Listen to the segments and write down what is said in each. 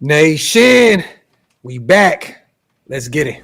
Nation, we back. Let's get it.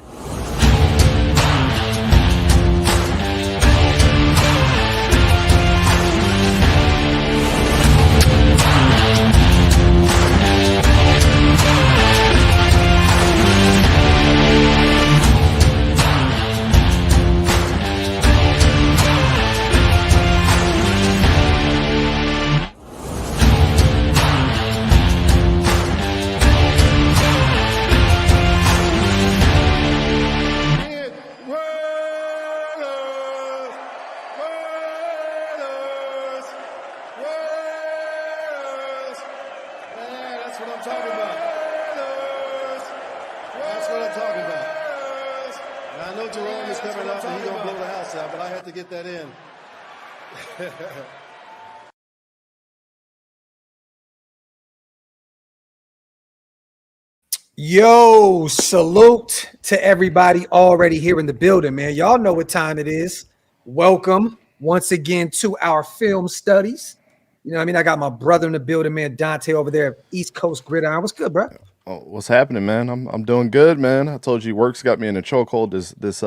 Yo, salute to everybody already here in the building, man. Y'all know what time it is. Welcome once again to our film studies. You know what I mean? I got my brother in the building, man, Dante over there at Eastcoast GridIron. What's good, bro? Oh, what's happening, man? I'm doing good, man. I told you work's got me in a chokehold. This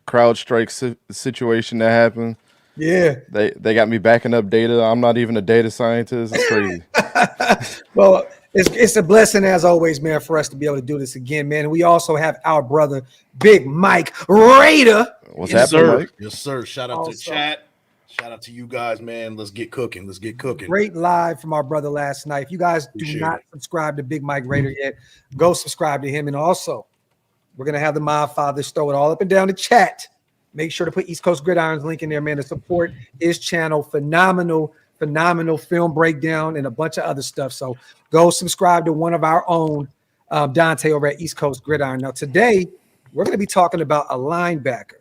crowd strike situation that happened. Yeah. They got me backing up data. I'm not even a data scientist. It's crazy. Well, it's a blessing as always, man, for us to be able to do this again, man. And we also have our brother, BIGMIKE Raider. What's happening, sir. Mike? Yes, sir. Shout out to the chat. Shout out to you guys, man. Let's get cooking. Let's get cooking. Great live from our brother last night. If you guys do not subscribe to BIGMIKE Raider yet, go subscribe to him. And also, we're going to have the Mob Fathers throw it all up and down the chat. Make sure to put East Coast GridIron's link in there, man, to support his channel. Phenomenal film breakdown and a bunch of other stuff. So go subscribe to one of our own, Dante, over at East Coast GridIron. Now, today, we're going to be talking about a linebacker,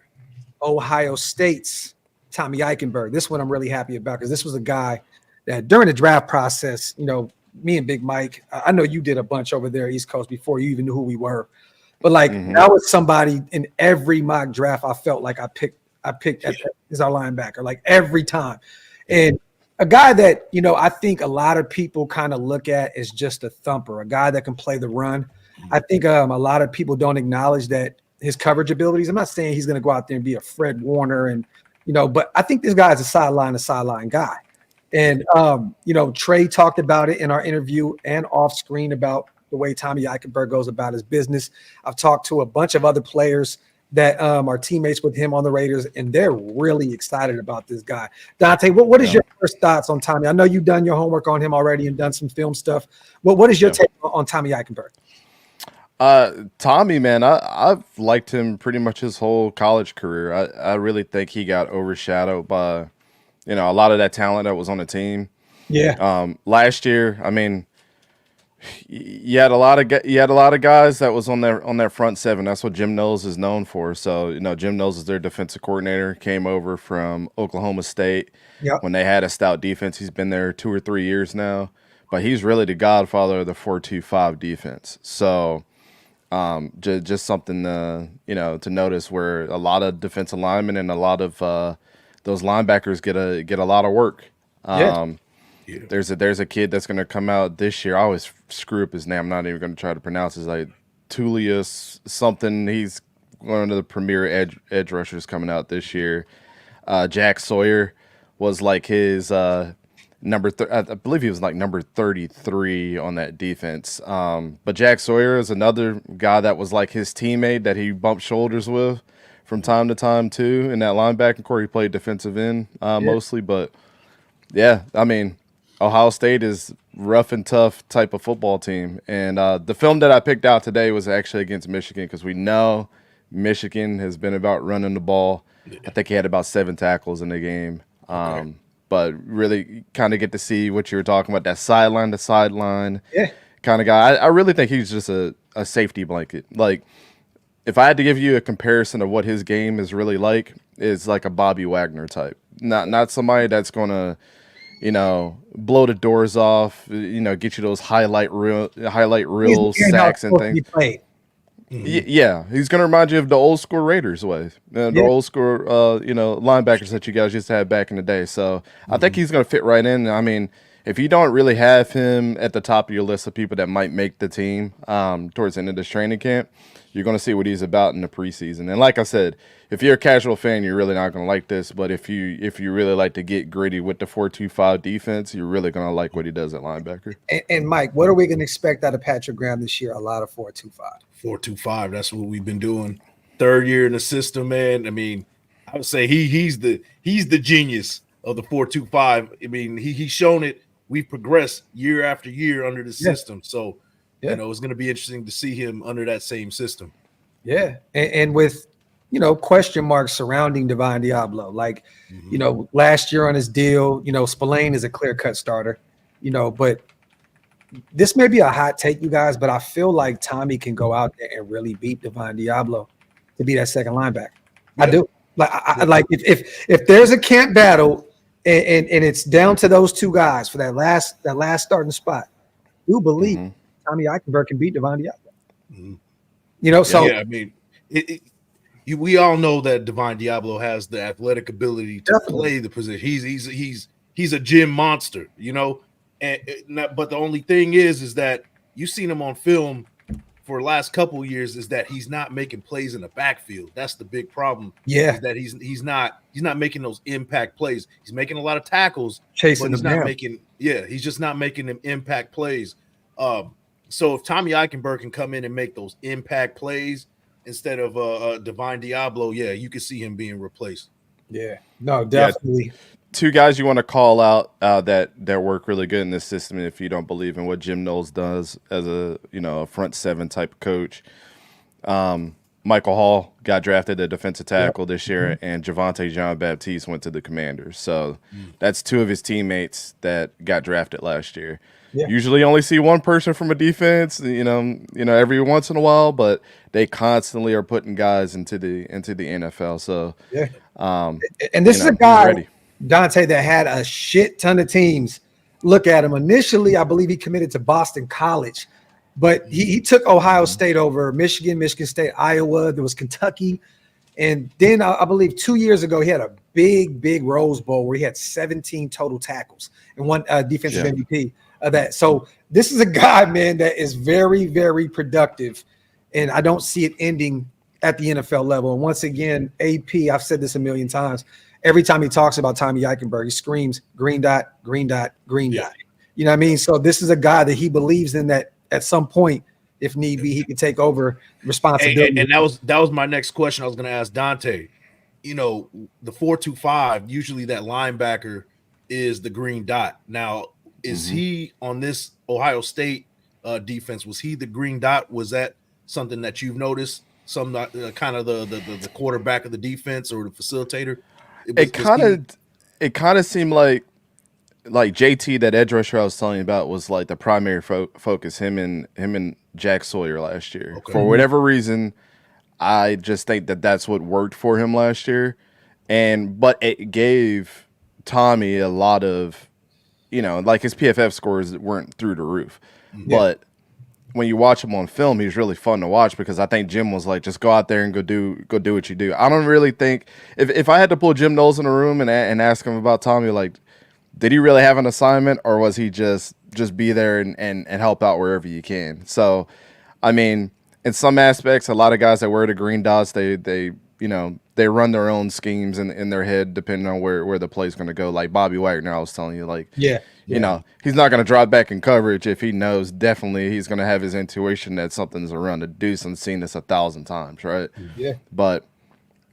Ohio State's Tommy Eichenberg. This one I'm really happy about because this was a guy that during the draft process, you know, me and Big Mike, I know you did a bunch over there East Coast before you even knew who we were. But like that was somebody in every mock draft I felt like I picked as our linebacker, like every time. And a guy that, you know, I think a lot of people kind of look at as just a thumper, a guy that can play the run. I think a lot of people don't acknowledge that his coverage abilities. I'm not saying he's going to go out there and be a Fred Warner and, you know, but I think this guy is a sideline guy. And, you know, Trey talked about it in our interview and off screen about the way Tommy Eichenberg goes about his business. I've talked to a bunch of other players that are teammates with him on the Raiders, and they're really excited about this guy. Dante, what is your first thoughts on Tommy? I know you've done your homework on him already and done some film stuff. What is your take on Tommy Eichenberg? Tommy, man, I've liked him pretty much his whole college career. I really think he got overshadowed by, you know, a lot of that talent that was on the team. Yeah. Last year, I mean, you had a lot of guys that was on their front seven. That's what Jim Knowles is known for. So, you know, Jim Knowles is their defensive coordinator, came over from Oklahoma State when they had a stout defense. He's been there 2 or 3 years now, but he's really the godfather of the 4-2-5 defense. So, just something you know, to notice where a lot of defensive linemen and a lot of those linebackers get a lot of work. There's a kid that's going to come out this year. I always screw up his name. I'm not even going to try to pronounce it. It's like Tullius something. He's one of the premier edge rushers coming out this year. Jack Sawyer was like his I believe he was like number 33 on that defense. But Jack Sawyer is another guy that was like his teammate that he bumped shoulders with from time to time too. In that linebacking core, he played defensive end mostly. But yeah, I mean, Ohio State is rough and tough type of football team. And the film that I picked out today was actually against Michigan because we know Michigan has been about running the ball. I think he had about 7 tackles in the game. But really kind of get to see what you were talking about, that sideline to sideline kind of guy. I really think he's just a safety blanket. Like, if I had to give you a comparison of what his game is really like, is like a Bobby Wagner type. Not somebody that's going to, you know, blow the doors off, you know, get you those highlight reels, sacks and things. Yeah, he's going to remind you of the old school Raiders way, the old school, you know, linebackers that you guys used to have back in the day. So I think he's going to fit right in. I mean, if you don't really have him at the top of your list of people that might make the team towards the end of this training camp, you're going to see what he's about in the preseason. And like I said, if you're a casual fan, you're really not going to like this. But if you really like to get gritty with the 4-2-5 defense, you're really going to like what he does at linebacker. And Mike, what are we going to expect out of Patrick Graham this year? A lot of 4-2-5. 4-2-5. That's what we've been doing. Third year in the system, man. I mean, I would say he's the genius of the 4-2-5. I mean, he's shown it. We've progressed year after year under the system. So, you know, it's going to be interesting to see him under that same system. Yeah. And with, you know, question marks surrounding Divine Diablo. Like, you know, last year on his deal, you know, Spillane is a clear-cut starter, you know, but this may be a hot take, you guys, but I feel like Tommy can go out there and really beat Divine Diablo to be that second linebacker. I do. Like, I like if there's a camp battle and it's down to those two guys for that last starting spot, I do believe Tommy Eichenberg can beat Divine Diablo. You know, so I mean, we all know that Divine Diablo has the athletic ability to play the position. He's a gym monster, you know. But the only thing is that you've seen him on film for the last couple of years is that he's not making plays in the backfield. That's the big problem. Yeah, is that he's not making those impact plays. He's making a lot of tackles, chasing but he's them not down. making. Yeah, he's just not making them impact plays. So if Tommy Eichenberg can come in and make those impact plays instead of Divine Diablo, yeah, you can see him being replaced. Yeah, no, definitely. Yeah. Two guys you want to call out that work really good in this system if you don't believe in what Jim Knowles does as a front seven type of coach. Michael Hall got drafted a defensive tackle this year, and Javante Jean-Baptiste went to the Commanders. So that's two of his teammates that got drafted last year. Yeah. Usually only see one person from a defense, you know, every once in a while, but they constantly are putting guys into the NFL. So and this is a guy, Dante, that had a shit ton of teams look at him. Initially, I believe he committed to Boston College, but he took Ohio State over Michigan State, Iowa. There was Kentucky. And then I believe 2 years ago, he had a big Rose Bowl where he had 17 total tackles and one defensive MVP of that. So this is a guy, man, that is very, very productive. And I don't see it ending at the NFL level. And once again, AP, I've said this a million times, every time he talks about Tommy Eichenberg, he screams green dot, green dot, green dot. You know what I mean? So this is a guy that he believes in that at some point, if need be, he can take over responsibility. And that was my next question I was going to ask Dante. You know, the 4-2-5, usually that linebacker is the green dot. Now, is he on this Ohio State defense? Was he the green dot? Was that something that you've noticed? Some kind of the quarterback of the defense or the facilitator? It kind of seemed like JT, that edge rusher I was telling you about, was like the primary focus. Him and Jack Sawyer last year. Okay. For whatever reason, I just think that's what worked for him last year, but it gave Tommy a lot of, like his PFF scores weren't through the roof, but when you watch him on film, he's really fun to watch because I think Jim was like, just go out there and go do what you do. I don't really think if I had to pull Jim Knowles in a room and ask him about Tommy, like, did he really have an assignment or was he just be there and help out wherever you can? So, I mean, in some aspects, a lot of guys that wear the green dots, they run their own schemes in their head depending on where the play's going to go. Like Bobby Wagner, I was telling you, like, he's not going to drop back in coverage if he knows definitely he's going to have his intuition that something's around to do. Some seen this 1,000 times, right? Yeah. But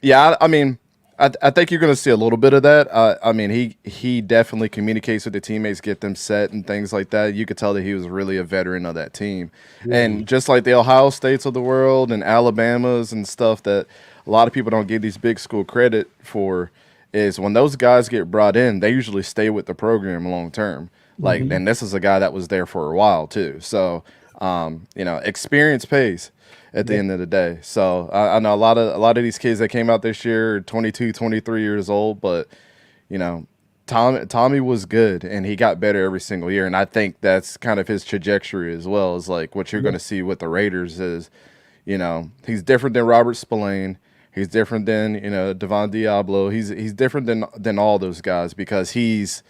I mean, I think you're going to see a little bit of that. I mean, he definitely communicates with the teammates, get them set and things like that. You could tell that he was really a veteran of that team. And just like the Ohio States of the world and Alabamas and stuff that a lot of people don't give these big school credit for, is when those guys get brought in, they usually stay with the program long term. Like, and this is a guy that was there for a while too. So, experience pays at the end of the day. So I know a lot of these kids that came out this year are 22, 23 years old, but Tommy was good and he got better every single year. And I think that's kind of his trajectory as well, is like what you're going to see with the Raiders is, he's different than Robert Spillane. He's different than, Divine Diablo. He's different than all those guys because he's,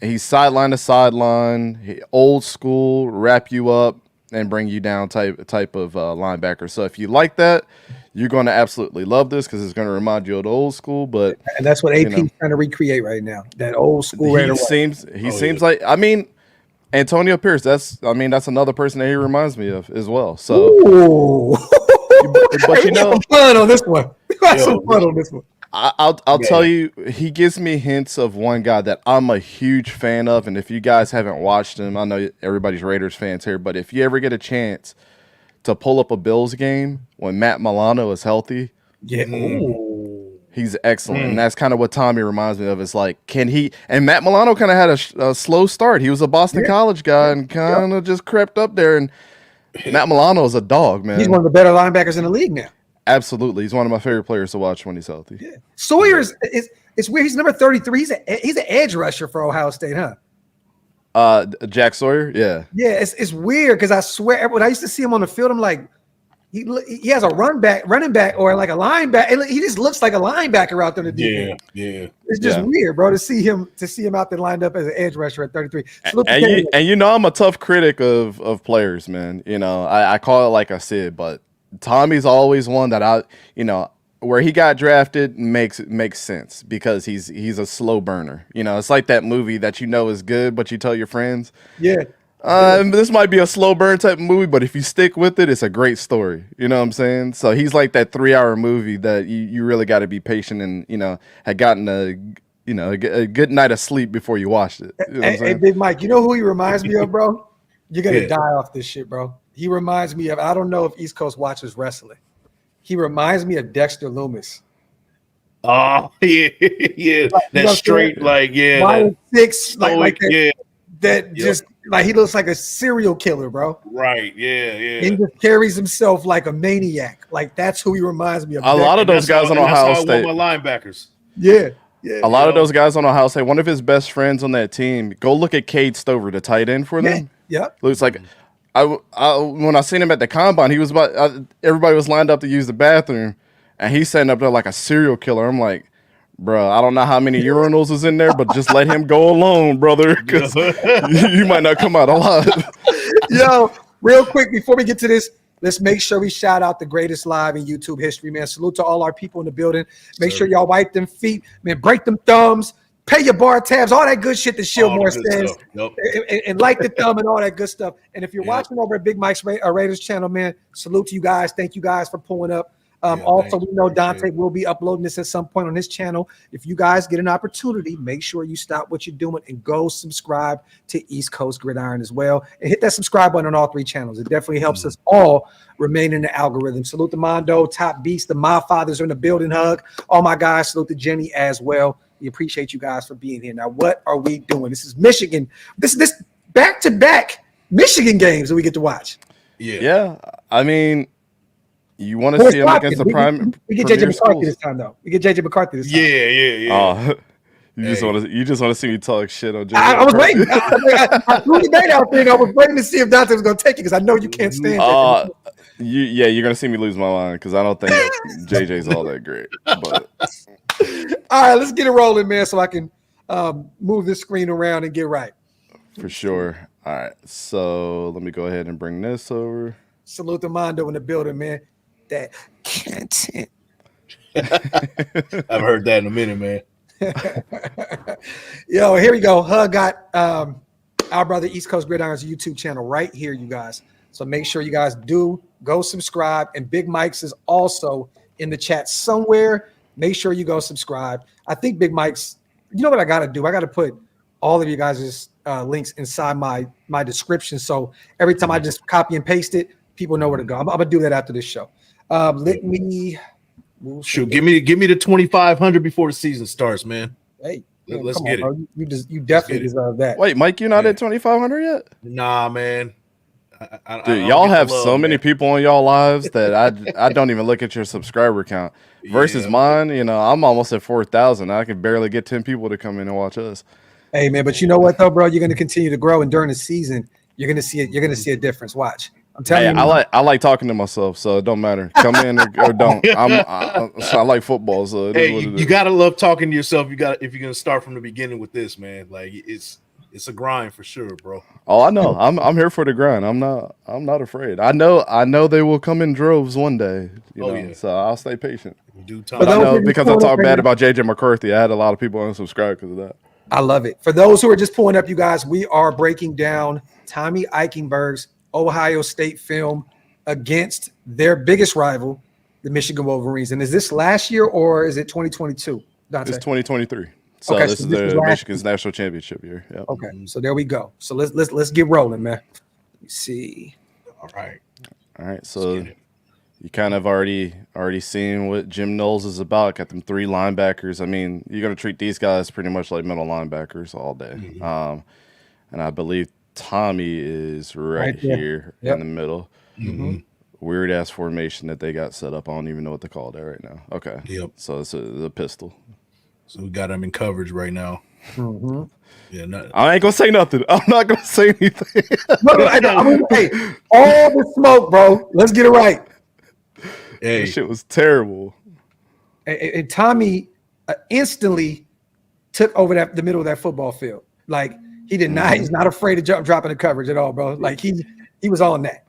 he's sideline to sideline, old school, wrap you up and bring you down type of linebacker. So if you like that, you're going to absolutely love this because it's going to remind you of the old school. But and that's what AP is trying to recreate right now. That old school. He seems like, I mean, Antonio Pierce. That's another person that he reminds me of as well. So, but you know, some fun on this one. Some fun on this one. I'll tell you, he gives me hints of one guy that I'm a huge fan of, and if you guys haven't watched him, I know everybody's Raiders fans here, but if you ever get a chance to pull up a Bills game when Matt Milano is healthy, he's excellent, and that's kind of what Tommy reminds me of. It's like, can he? And Matt Milano kind of had a slow start. He was a Boston College guy and kind of just crept up there, and Matt Milano is a dog, man. He's one of the better linebackers in the league now. Absolutely. He's one of my favorite players to watch when he's healthy. Yeah. Sawyer it's weird. He's number 33. He's an edge rusher for Ohio State, huh? Jack Sawyer? Yeah. Yeah, it's weird because I swear when I used to see him on the field, I'm like, he has a running back or like a linebacker. He just looks like a linebacker out there to defense. Yeah. It's just weird, bro, to see him out there lined up as an edge rusher at 33. And you know I'm a tough critic of players, man. You know, I call it like I said, but Tommy's always one that where he got drafted makes sense because he's a slow burner. You know, it's like that movie that you know is good, but you tell your friends. Yeah. This might be a slow burn type of movie, but if you stick with it, it's a great story. You know what I'm saying? So he's like that 3-hour movie that you really got to be patient and, had gotten a good night of sleep before you watched it. You know hey, Big Mike, you know who he reminds me of, bro? You're going to die off this shit, bro. He reminds me of, I don't know if East Coast watches wrestling. He reminds me of Dexter Loomis. Oh, yeah. That straight, like, yeah. 5'6", like that. Yeah. That just, like, he looks like a serial killer, bro. Right, yeah. He just carries himself like a maniac. Like, that's who he reminds me of. A lot of those guys on Ohio State. My linebackers. Yeah. A lot of those guys on Ohio State, one of his best friends on that team, go look at Cade Stover, the tight end for them. Yeah. Looks like when I seen him at the combine, he was everybody was lined up to use the bathroom, and he's sitting up there like a serial killer. I'm like, bro, I don't know how many urinals is in there, but just let him go alone, brother, because you might not come out alive. Yo, real quick before we get to this, let's make sure we shout out the greatest live in YouTube history, man. Salute to all our people in the building. Make sure y'all wipe them feet, man. Break them thumbs. Pay your bar tabs, all that good shit that Shieldmore says, and like the thumb and all that good stuff. And if you're watching over at Big Mike's Raiders channel, man, salute to you guys. Thank you guys for pulling up. Also, we know Dante will be uploading this at some point on his channel. If you guys get an opportunity, make sure you stop what you're doing and go subscribe to East Coast Gridiron as well. And hit that subscribe button on all 3 channels. It definitely helps us all remain in the algorithm. Salute to Mondo, Top Beast, the My Fathers are in the building. Hug. All my guys, salute to Jenny as well. We appreciate you guys for being here. Now, what are we doing? This is Michigan. This back-to-back Michigan games that we get to watch. Yeah. I mean, you want to see them against the prime. We get JJ McCarthy this time, though. Yeah. You just want to see me talk shit on JJ. I was waiting. I threw the bait out there, and I was waiting to see if Dante was going to take it because I know you can't stand it. You're going to see me lose my mind because I don't think JJ's all that great. But all right, let's get it rolling, man, so I can move this screen around and get right. For sure. All right, so let me go ahead and bring this over. Salute to Mondo in the building, man. That content. I've heard that in a minute, man. Yo, here we go. Hug got our brother East Coast Gridiron's YouTube channel right here, you guys. So make sure you guys do go subscribe. And Big Mike's is also in the chat somewhere. Make sure you go subscribe. I think Big Mike's, you know what I got to do? I got to put all of you guys' links inside my description. So every time I just copy and paste it, people know where to go. I'm going to do that after this show. Let me shoot. Give me the 2,500 before the season starts, man. Hey, let's get it. You definitely deserve that. Wait, Mike, you're not at 2,500 yet? Nah, man. Dude, y'all have so many people on y'all lives that I don't even look at your subscriber count. Versus mine, I'm almost at 4,000. I can barely get 10 people to come in and watch us. Hey, man, but you know what though, bro? You're going to continue to grow, and during the season, you're going to see it. You're going to see a difference. Watch. I'm telling you. I like talking to myself, so it don't matter. Come in or don't. I like football, so you gotta love talking to yourself. If you're gonna start from the beginning with this, man, like it's It's a grind for sure, bro. Oh, I know. I'm here for the grind. I'm not afraid. I know they will come in droves one day. Yeah. So I'll stay patient. Do time. But I know because I talk bad about JJ McCarthy, I had a lot of people unsubscribe because of that. I love it. For those who are just pulling up, you guys, we are breaking down Tommy Eichenberg's Ohio State film against their biggest rival, the Michigan Wolverines. And is this last year or is it 2022? Dante? It's 2023. So okay, this is Michigan's national championship year. Yep. Okay, so there we go. So let's get rolling, man. Let me see. All right. So you kind of already seen what Jim Knowles is about. Got them 3 linebackers. I mean, you're gonna treat these guys pretty much like middle linebackers all day. Mm-hmm. And I believe Tommy is right here in the middle. Mm-hmm. Weird ass formation that they got set up. I don't even know what to call that right now. Okay. Yep. So it's a pistol. So we got him in coverage right now. Mm-hmm. Yeah. I ain't gonna say nothing. I'm not gonna say anything. Hey, all the smoke, bro. Let's get it right. Hey, that shit was terrible. And Tommy instantly took over the middle of that football field. Like he did not. He's not afraid to drop in the coverage at all, bro. Like he was on that.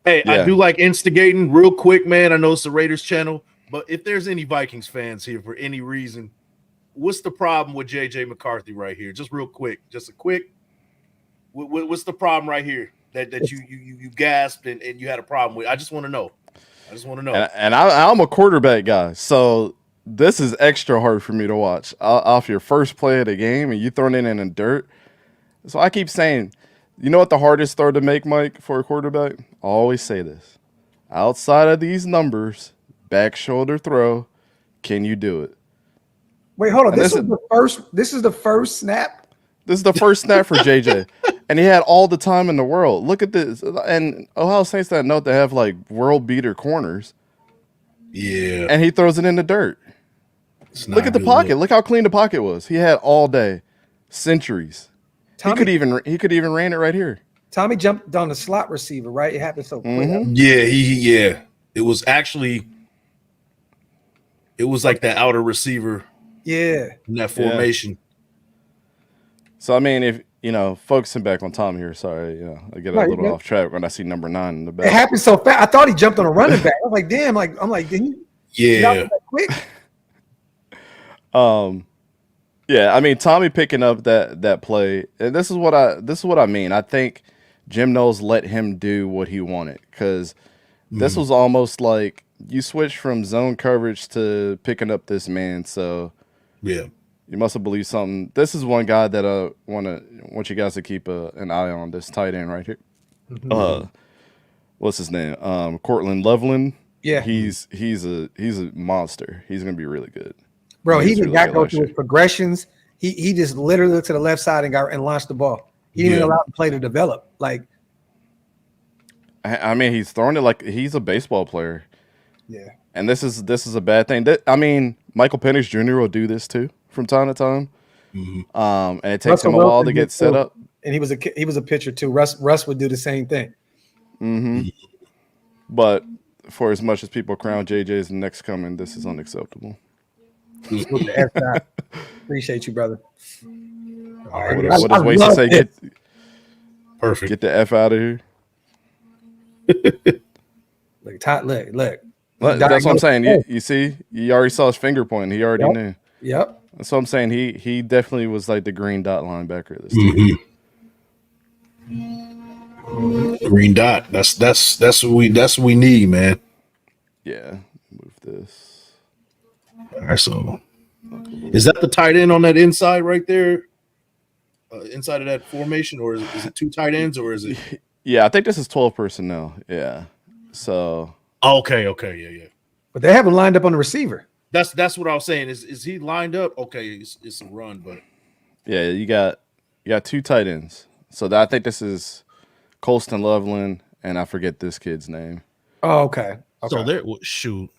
Hey, yeah. I do like instigating real quick, man. I know it's the Raiders channel, but if there's any Vikings fans here for any reason, what's the problem with JJ McCarthy right here? Just real quick, just a quick. What's the problem right here that you gasped and you had a problem with? I just want to know. And I'm a quarterback guy, so this is extra hard for me to watch. Off your first play of the game, and you throwing it in the dirt. So I keep saying, you know what the hardest throw to make, Mike, for a quarterback? I always say this. Outside of these numbers, back shoulder throw, can you do it? Wait, hold on. This is the first snap? This is the first snap for JJ. And he had all the time in the world. Look at this. And Ohio State's that note, they have like world beater corners. Yeah. And he throws it in the dirt. Look at the pocket. Look how clean the pocket was. He had all day. Centuries. He could even ran it right here. Tommy jumped on the slot receiver, right? It happened so quick. Mm-hmm. Yeah. It was like that outer receiver. Yeah. In that formation. Yeah. So I mean, if focusing back on Tom here, sorry, I get a little off track when I see number 9 in the back. It happened so fast. I thought he jumped on a running back. I was like, damn, didn't you? Yeah. Quick? Yeah, I mean, Tommy picking up that play, and this is what I mean. I think Jim Knowles let him do what he wanted, because this was almost like you switched from zone coverage to picking up this man. So yeah. You must have believed something. This is one guy that I want you guys to keep an eye on. This tight end right here. Mm-hmm. What's his name? Cortland Loveland. Yeah, he's a monster. He's gonna be really good, bro. He did not go through his progressions. He just literally looked to the left side and launched the ball. He didn't even allow the play to develop. Like, I mean, he's throwing it like he's a baseball player. Yeah, and this is a bad thing. I mean, Michael Penix Jr. will do this too from time to time. Mm-hmm. And it takes him a while to get set up. And he was a pitcher too. Russ would do the same thing. Mm-hmm. But for as much as people crown JJ's next coming, this is unacceptable. Appreciate you, brother. All right, what does Wasey say? Perfect. Get the F out of here. Look. That's what I'm saying. You see, you already saw his finger pointing. He already knew. Yep. That's what I'm saying. He definitely was like the green dot linebacker of this team. Green dot. That's what we need, man. Yeah. Move this. All right. So, is that the tight end on that inside right there? Inside of that formation, or is it 2 tight ends, or is it? Yeah, I think this is 12 personnel. Yeah. So. Okay. Yeah. But they haven't lined up on the receiver. That's what I was saying. Is he lined up? Okay, it's a run, but yeah, you got 2 tight ends. So I think this is Colston Loveland, and I forget this kid's name. Oh, okay. So there, shoot.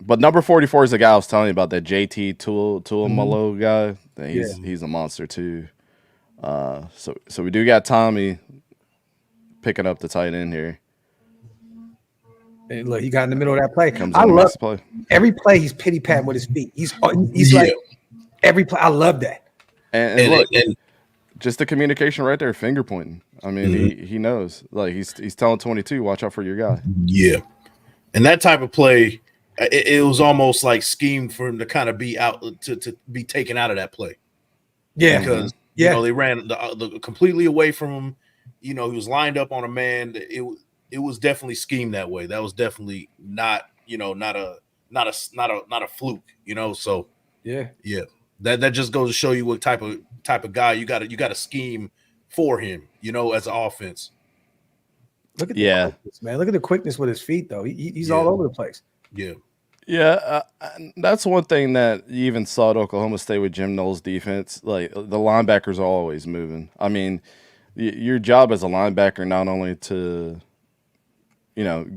But number 44 is the guy I was telling you about, that JT Tuamalo guy. He's a monster too. So we do got Tommy picking up the tight end here. And look, he got in the middle of that play. I love play. Every play. He's pity patting with his feet. He's like every play. I love that. And look, Just the communication right there, finger pointing. I mean, he knows. Like he's telling 22, watch out for your guy. Yeah, and that type of play, it was almost like schemed for him to kind of be out to be taken out of that play. Yeah, because you know they ran the completely away from him. You know, he was lined up on a man. It was definitely schemed that way. That was definitely not a fluke. You know, so yeah. That just goes to show you what type of guy you got to scheme for him. You know, as an offense. Look at the quickness, man. Look at the quickness with his feet, though. He's all over the place. Yeah, that's one thing that you even saw at Oklahoma State with Jim Knowles' defense. Like the linebackers are always moving. I mean, your job as a linebacker not only to,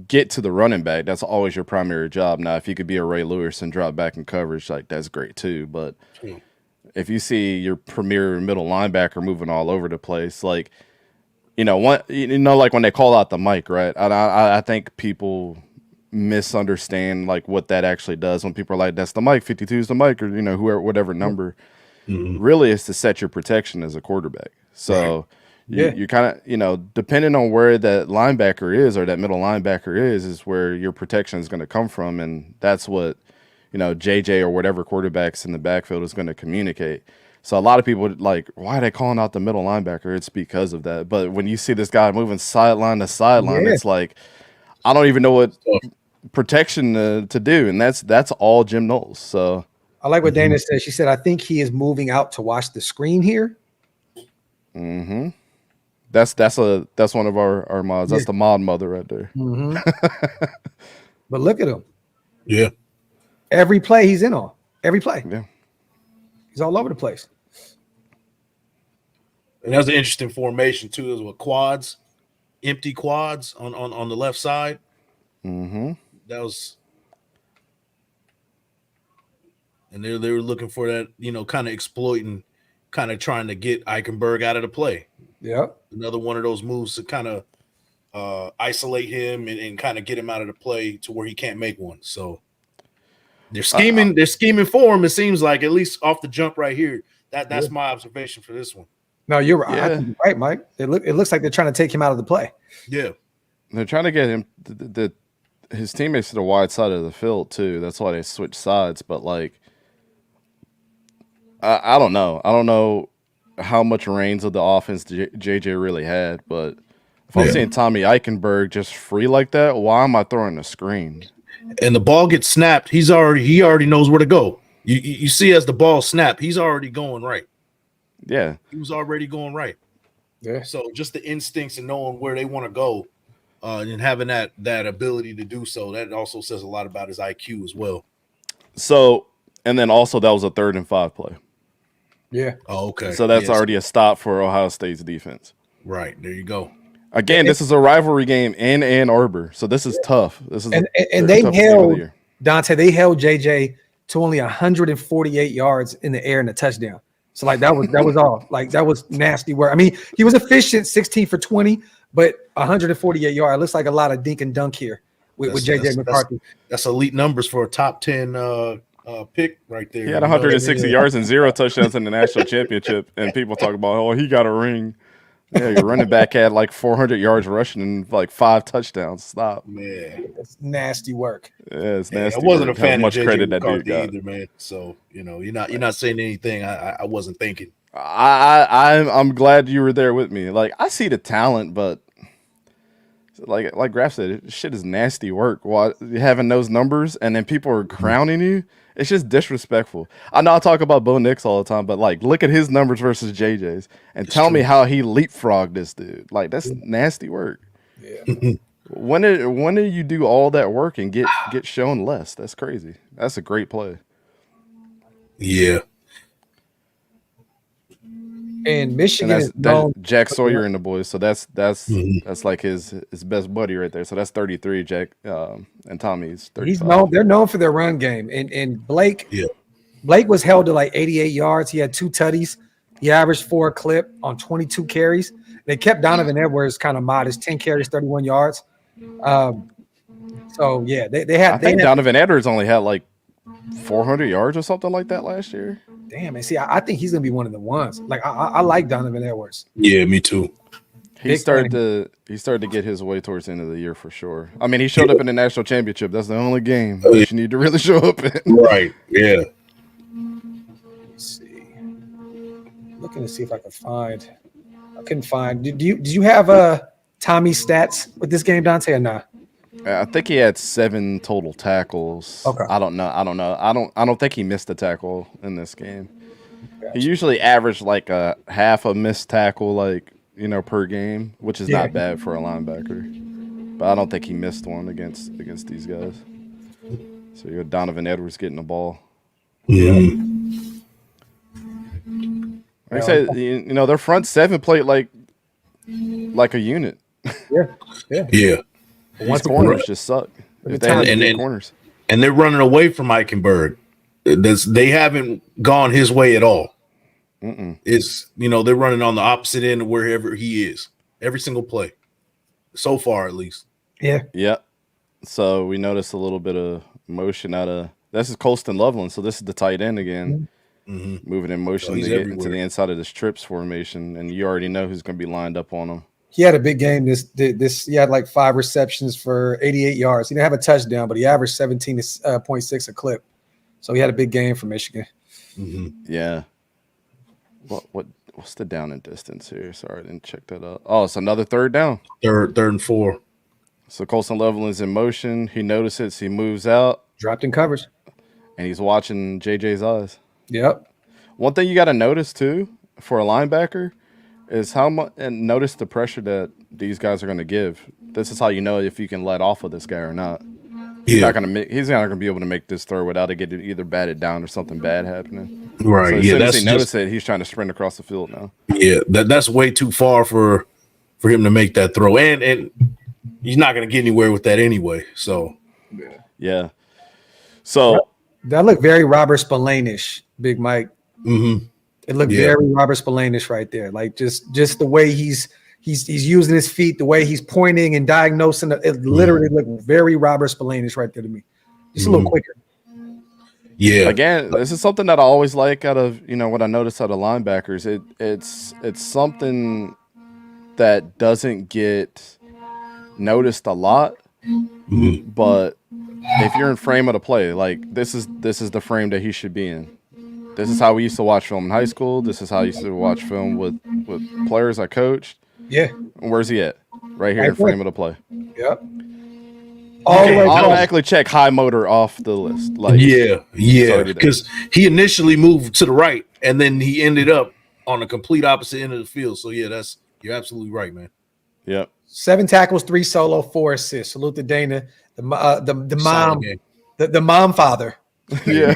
get to the running back. That's always your primary job. Now, if you could be a Ray Lewis and drop back in coverage, like that's great too. But if you see your premier middle linebacker moving all over the place, like like when they call out the mic, right? I think people misunderstand like what that actually does when people are like, that's the mic, 52 is the mic, or whoever, whatever number. Really is to set your protection as a quarterback. So you kind of depending on where that linebacker is or that middle linebacker is where your protection is going to come from, and that's what JJ or whatever quarterbacks in the backfield is going to communicate. So a lot of people like, why are they calling out the middle linebacker? It's because of that. But when you see this guy moving sideline to sideline, it's like, I don't even know what protection to do. And that's all Jim Knowles. So I like what Dana said. She said, I think he is moving out to watch the screen here. That's one of our mods. That's the mod mother right there. But look at him. Yeah. Every play he's in on. Every play. Yeah. He's all over the place. And that was an interesting formation too, is with quads, empty quads on the left side. That was, and they were looking for that, kind of exploiting, kind of trying to get Eichenberg out of the play. Yeah. Another one of those moves to kind of isolate him and kind of get him out of the play to where he can't make one. So they're scheming for him. It seems like, at least off the jump right here. That's my observation for this one. No, you're right. I think you're right, Mike. It looks like they're trying to take him out of the play. Yeah. They're trying to get him his teammates to the wide side of the field too. That's why they switch sides. But like, I don't know. I don't know how much reins of the offense JJ really had. But if I'm seeing Tommy Eichenberg just free like that, why am I throwing a screen? And the ball gets snapped. He already knows where to go. You see, as the ball snapped, he's already going right. Yeah, he was already going right. Yeah. So just the instincts and knowing where they want to go, and having that ability to do so, that also says a lot about his IQ as well. So, and then also that was a 3rd and 5 play. Yeah. Oh, okay. So that's already a stop for Ohio State's defense. Right. There you go. Again, this is a rivalry game in Ann Arbor, so this is tough. This is and they held Dante. They held JJ to only 148 yards in the air and a touchdown. So like that was all. Like that was nasty work. I mean, he was efficient, 16 for 20, but 148 yards. Looks like a lot of dink and dunk here with JJ McCarthy. That's elite numbers for a top 10 pick right there. He had 160 yards and 0 touchdowns in the national championship, and people talk about, he got a ring. Yeah, your running back had like 400 yards rushing and like 5 touchdowns. Stop. Man, that's nasty work. Yeah, it's nasty. I wasn't a fan of JJ credit that dude McCarthy got either, man. So you're not saying anything I wasn't thinking. I'm glad you were there with me. Like, I see the talent, but like Graphk said, shit is nasty work. While having those numbers and then people are crowning you, it's just disrespectful. I know I talk about Bo Nix all the time, but like, look at his numbers versus JJ's and tell me how he leapfrogged this dude. Like, that's nasty work. Yeah. When did you do all that work and get shown less? That's crazy. That's a great play. Yeah. And Michigan is known Jack Sawyer and the boys. So that's like his best buddy right there. So that's 33. Jack and Tommy's 35. They're known for their run game. And Blake was held to like 88 yards. He had 2 tutties. He averaged 4 a clip on 22 carries. They kept Donovan Edwards kind of modest, 10 carries, 31 yards. So yeah, they had. I think Donovan Edwards only had like 400 yards or something like that last year. Damn, man. See, I think he's gonna be one of the ones. Like I like Donovan Edwards. Yeah, me too. He started to get his way towards the end of the year for sure. I mean, he showed up in the national championship. That's the only game that you need to really show up in. Right. Yeah. Let's see. Looking to see if I can find. I couldn't find. Did you have Tommy's stats with this game, Dante, or not? I think he had 7 total tackles. Okay. I don't know. I don't think he missed a tackle in this game. Gotcha. He usually averaged like a half a missed tackle, like, you know, per game, which is not bad for a linebacker. But I don't think he missed one against these guys. So you got Donovan Edwards getting the ball. Yeah. Like I said, you know, their front 7 played like a unit. Yeah. These corners just suck. If they had good corners. And they're running away from Eichenberg. They haven't gone his way at all. It's, you know, they're running on the opposite end of wherever he is. Every single play. So far, at least. Yeah. Yeah. So we noticed a little bit of motion out of this is Colston Loveland. So this is the tight end again. Moving in motion to get into the inside of this trips formation. And you already know who's going to be lined up on him. He had a big game. This he had like 5 receptions for 88 yards. He didn't have a touchdown, but he averaged 17.6 a clip. So he had a big game for Michigan. Yeah. What's the down and distance here? Sorry, I didn't check that out. Oh, it's another third down. Third and 4. So Colston Loveland's in motion. He notices. He moves out. Dropped in coverage. And he's watching JJ's eyes. Yep. One thing you got to notice too for a linebacker is how much, and notice the pressure that these guys are going to give. This is how you know if you can let off of this guy or not. He's not going to be able to make this throw without it getting either batted down or something bad happening. Right. So as soon as he noticed it, he's trying to sprint across the field now. Yeah, that's way too far for him to make that throw, and he's not going to get anywhere with that anyway. So yeah. So that looked very Robert Spillane-ish, Big Mike. It looked very Robert Spillane-ish right there. Like just the way he's using his feet, the way he's pointing and diagnosing. It literally looked very Robert Spillane-ish right there to me. Just a little quicker. Yeah. Again, this is something that I always like out of, you know, what I notice out of linebackers. It's something that doesn't get noticed a lot, but if you're in frame of the play, like this is the frame that he should be in. This is how we used to watch film in high school. This is how I used to watch film with players I coached. Yeah. Where's he at? Right here in frame of the play. Yep. Automatically check high motor off the list. Like because he initially moved to the right and then he ended up on the complete opposite end of the field. So yeah, you're absolutely right, man. Yep. 7 tackles, 3 solo, 4 assists. Salute to Dana, the mom, the mom father. Yeah.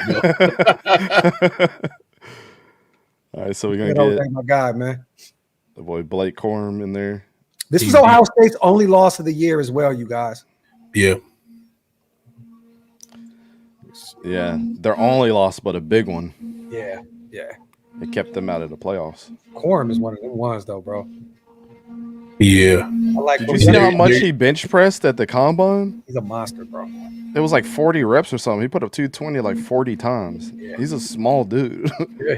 All right, so we're gonna get my guy, man. The boy Blake Corum in there. This was Ohio State's only loss of the year as well, you guys. Yeah. Yeah, their only loss, but a big one. Yeah. It kept them out of the playoffs. Corum is one of them ones, though, bro. Yeah. Did you see how much he bench pressed at the combine? He's a monster, bro. It was like 40 reps or something. He put up 220 like 40 times. Yeah. He's a small dude.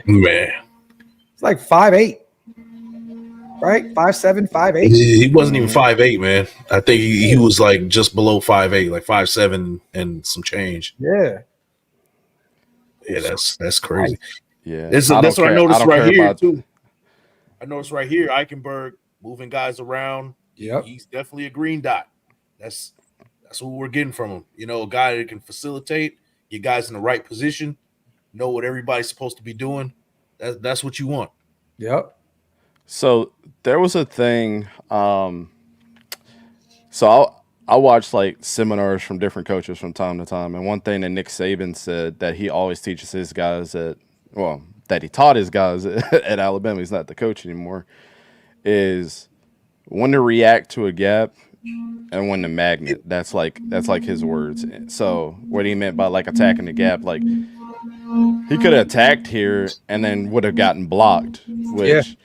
Man. It's like 5'8". Right? 5'7", 5'8". He wasn't even 5'8", man. I think he was like just below 5'8", like 5'7" and some change. Yeah. Yeah, that's crazy. Yeah. That's what I noticed right here, too. I noticed right here, Eichenberg moving guys around. Yep. He's definitely a green dot. That's what we're getting from him. You know, a guy that can facilitate, get guys in the right position, know what everybody's supposed to be doing. That's what you want. Yep. So there was a thing. So I watched like seminars from different coaches from time to time, and one thing that Nick Saban said that he always teaches his guys that he taught his guys at Alabama. He's not the coach anymore. Is when to react to a gap and when to magnet. That's like his words. So what he meant by like attacking the gap, like he could have attacked here and then would have gotten blocked, which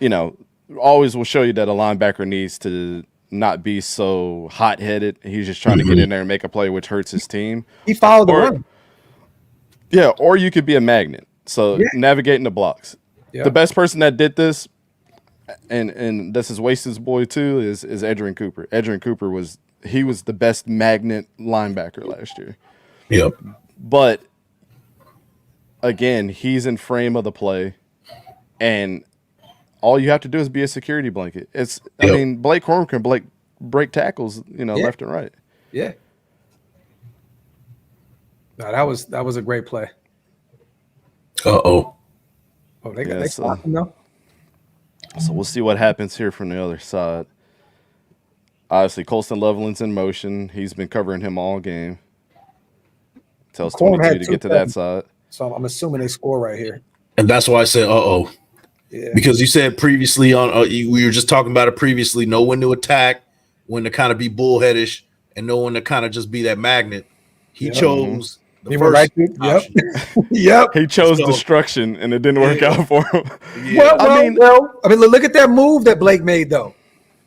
you know always will show you that a linebacker needs to not be so hot-headed. He's just trying to get in there and make a play, which hurts his team. He followed the run. Yeah, or you could be a magnet. So navigating the blocks. Yeah. The best person that did this, and this is Wasted boy too, is Edgerrin Cooper. Edgerrin Cooper was the best magnet linebacker last year. Yep. But again, he's in frame of the play, and all you have to do is be a security blanket. I mean, Blake Corum can break tackles, left and right. Yeah. No, that was a great play. Uh-oh. Oh, they stopped him though. So we'll see what happens here from the other side. Obviously, Colston Loveland's in motion. He's been covering him all game. Tells 22 to get to that side. So I'm assuming they score right here. And that's why I said, uh-oh. Yeah. Because you said previously we were just talking about it previously, know when to attack, when to kind of be bullheadish, and know when to kind of just be that magnet. He chose the first option. Yep. He chose destruction, and it didn't work out for him. Yeah. I mean, look at that move that Blake made, though.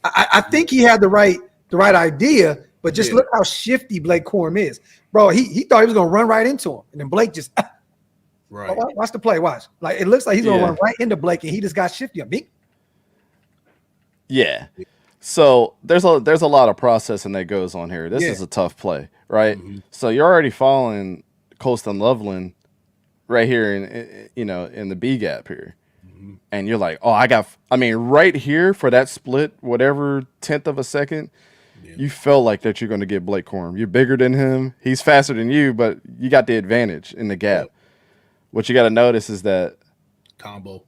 I think he had the right idea, but just look how shifty Blake Corum is, bro. He thought he was gonna run right into him, and then Blake just right. Watch the play. Watch, like it looks like he's gonna run right into Blake, and he just got shifty on me. Yeah. So there's a lot of processing that goes on here. This is a tough play, right? Mm-hmm. So you're already following Colston Loveland right here in the B gap here. Mm-hmm. And you're like, right here for that split, whatever 10th of a second, you felt like that you're going to get Blake Corum. You're bigger than him. He's faster than you, but you got the advantage in the gap. Yep. What you got to notice is that combo.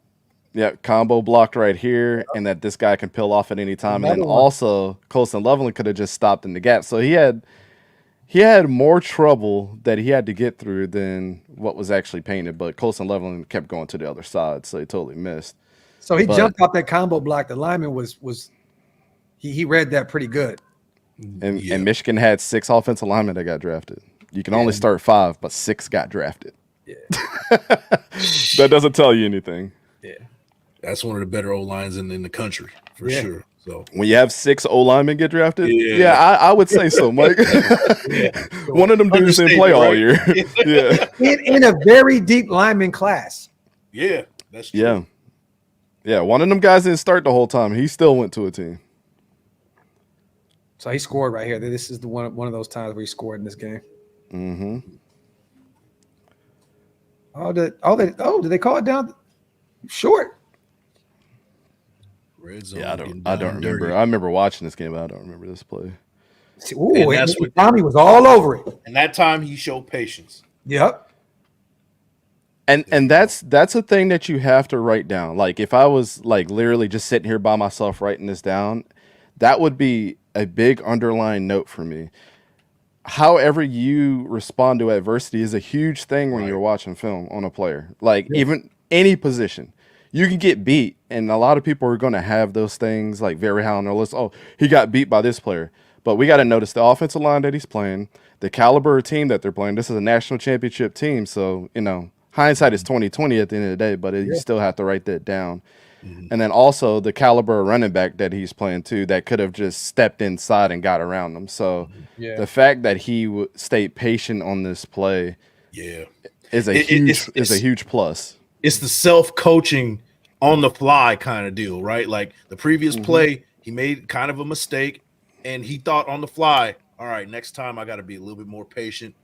Yeah, combo blocked right here, and that this guy can peel off at any time. And then also, Colston Loveland could have just stopped in the gap. So he had more trouble that he had to get through than what was actually painted. But Colston Loveland kept going to the other side, so he totally missed. So he jumped off that combo block. The lineman he read that pretty good. And Michigan had 6 offensive linemen that got drafted. You can only start 5, but 6 got drafted. Yeah, that doesn't tell you anything. Yeah. That's one of the better O-lines in the country, for sure. So when you have 6 O-linemen get drafted, I would say so, Mike. One of them dudes didn't play all year. in a very deep lineman class. Yeah, that's true. Yeah, one of them guys didn't start the whole time. He still went to a team. So he scored right here. This is the one of those times where he scored in this game. Mm-hmm. Did they call it down short? Red zone. Yeah, I don't remember. I remember watching this game, but I don't remember this play. Ooh, and Tommy was all over it. And that time he showed patience. Yep. And that's a thing that you have to write down. Like if I was like literally just sitting here by myself writing this down, that would be a big underlying note for me. However you respond to adversity is a huge thing when you're watching film on a player. Like even any position. You can get beat, and a lot of people are going to have those things like very high on their list. Oh, he got beat by this player. But we got to notice the offensive line that he's playing, the caliber of team that they're playing. This is a national championship team, so, hindsight is 20/20 at the end of the day, but you still have to write that down. Mm-hmm. And then also the caliber of running back that he's playing too, that could have just stepped inside and got around them. So the fact that he stayed patient on this play is a huge plus. It's the self-coaching on the fly kind of deal, right? Like the previous play, he made kind of a mistake and he thought on the fly, all right, next time I got to be a little bit more patient,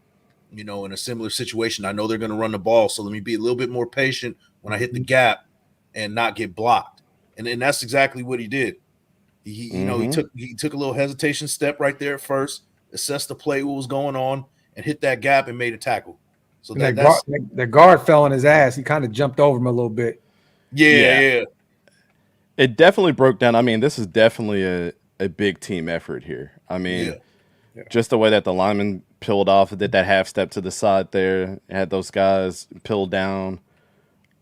in a similar situation. I know they're going to run the ball, so let me be a little bit more patient when I hit the gap and not get blocked. And that's exactly what he did. He took a little hesitation step right there at first, assessed the play, what was going on, and hit that gap and made a tackle. So the guard fell on his ass. He kind of jumped over him a little bit. Yeah. It definitely broke down. I mean, this is definitely a big team effort here. I mean, just the way that the lineman peeled off, did that half step to the side there, had those guys peeled down.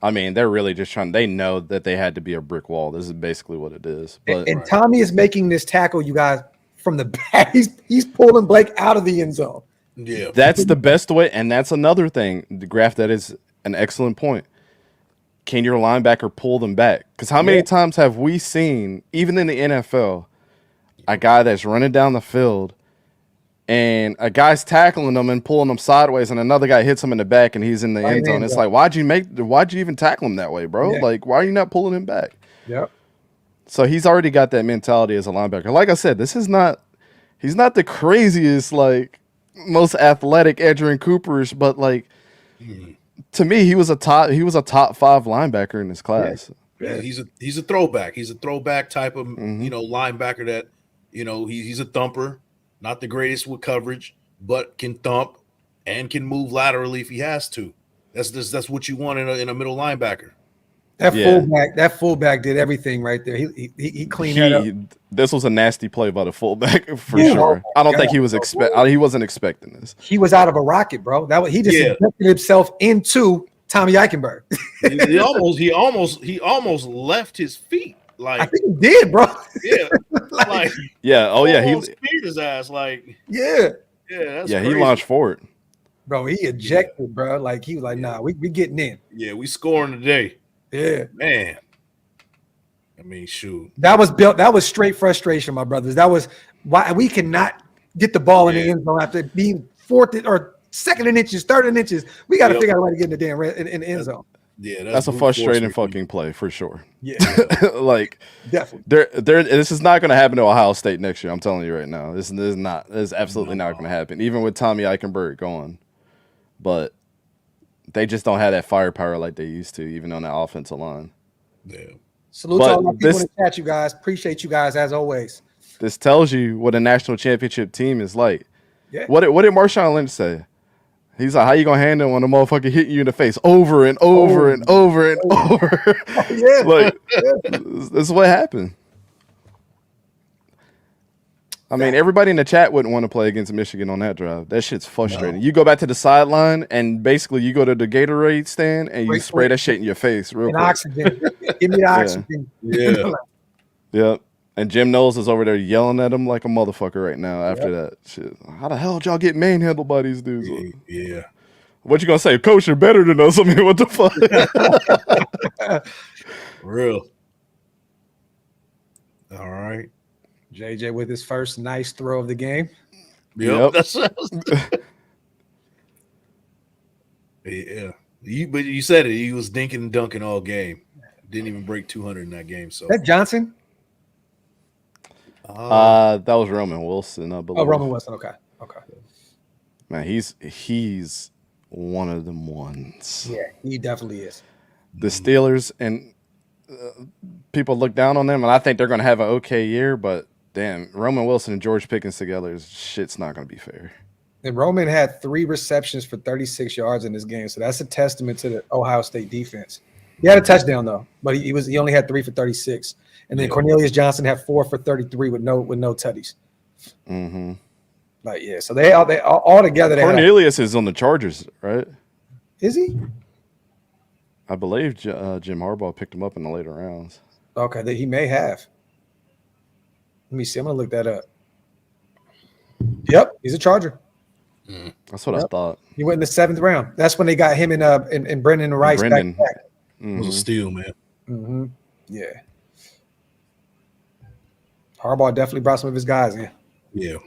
I mean, they're really just they know that they had to be a brick wall. This is basically what it is. But and Tommy is making this tackle, you guys, from the back. He's pulling Blake out of the end zone. Yeah, that's the best way, and that's another thing. The Graphk, that is an excellent point. Can your linebacker pull them back? Because how many times have we seen, even in the NFL, a guy that's running down the field and a guy's tackling him and pulling him sideways, and another guy hits him in the back, and he's in the end zone. It's like, why'd you even tackle him that way, bro? Yeah. Like, why are you not pulling him back? Yep. So he's already got that mentality as a linebacker. Like I said, he's not the craziest, like, most athletic Edgerrin Cooperish, but like to me, he was a top 5 linebacker in his class. Yeah, he's a throwback. He's a throwback type of linebacker that he's a thumper, not the greatest with coverage, but can thump and can move laterally if he has to. That's what you want in a middle linebacker. That fullback did everything right there. He cleaned that up. This was a nasty play by the fullback for sure. I don't think he wasn't expecting this. He was out of a rocket, bro. He just injected himself into Tommy Eichenberg. he almost left his feet. Like, I think he did, bro. Yeah. He speared his ass. Like, that's crazy. He launched forward. Bro, he ejected, bro. Like, he was like, nah, we getting in. Yeah, we scoring today. Yeah, man. I mean, shoot. That was straight frustration, my brothers. That was why we cannot get the ball in the end zone after being fourth or second and inches, third and inches. We got to figure out a way to get in the damn in the end zone. Yeah, that's a frustrating fucking play for sure. Yeah, like definitely. This is not going to happen to Ohio State next year. I'm telling you right now. This is absolutely not going to happen. Even with Tommy Eichenberg going, but they just don't have that firepower like they used to, even on the offensive line. Yeah. Salute to all my people in the chat, you guys. Appreciate you guys as always. This tells you what a national championship team is like. Yeah. What did Marshawn Lynch say? He's like, how you gonna handle when a motherfucker hit you in the face over and over and over and over? Yeah. Like, this is what happened. I mean, everybody in the chat wouldn't want to play against Michigan on that drive. That shit's frustrating. No. You go back to the sideline and basically you go to the Gatorade stand and you spray that shit in your face real quick. Oxygen. Give me the oxygen. Yeah. Yep. And Jim Knowles is over there yelling at him like a motherfucker right now after that shit. How the hell did y'all get manhandled by these dudes? Yeah. What you gonna say? Coach, you're better than us. I mean, what the fuck? Real. All right. JJ with his first nice throw of the game. Yep. Yeah. But you said it. He was dinking and dunking all game. Didn't even break 200 in that game. So that Johnson? That was Roman Wilson, I believe. Oh, Roman Wilson. Okay. Man, he's one of them ones. Yeah, he definitely is. The Steelers and people look down on them, and I think they're going to have an okay year, but damn, Roman Wilson and George Pickens together, shit's not going to be fair. And Roman had 3 receptions for 36 yards in this game, so that's a testament to the Ohio State defense. He had a touchdown though, but he only had 3 for 36. And then Cornelius Johnson had 4 for 33 with no tutties. Mm-hmm. Like, yeah, so they all together. Cornelius is on the Chargers, right? Is he? I believe Jim Harbaugh picked him up in the later rounds. Okay, he may have. Let me see. I'm gonna look that up. Yep, he's a Charger. That's what I thought. He went in the 7th round. That's when they got him and Brendan Rice back. It was a steal, man. Mm-hmm. Yeah. Harbaugh definitely brought some of his guys in. Yeah.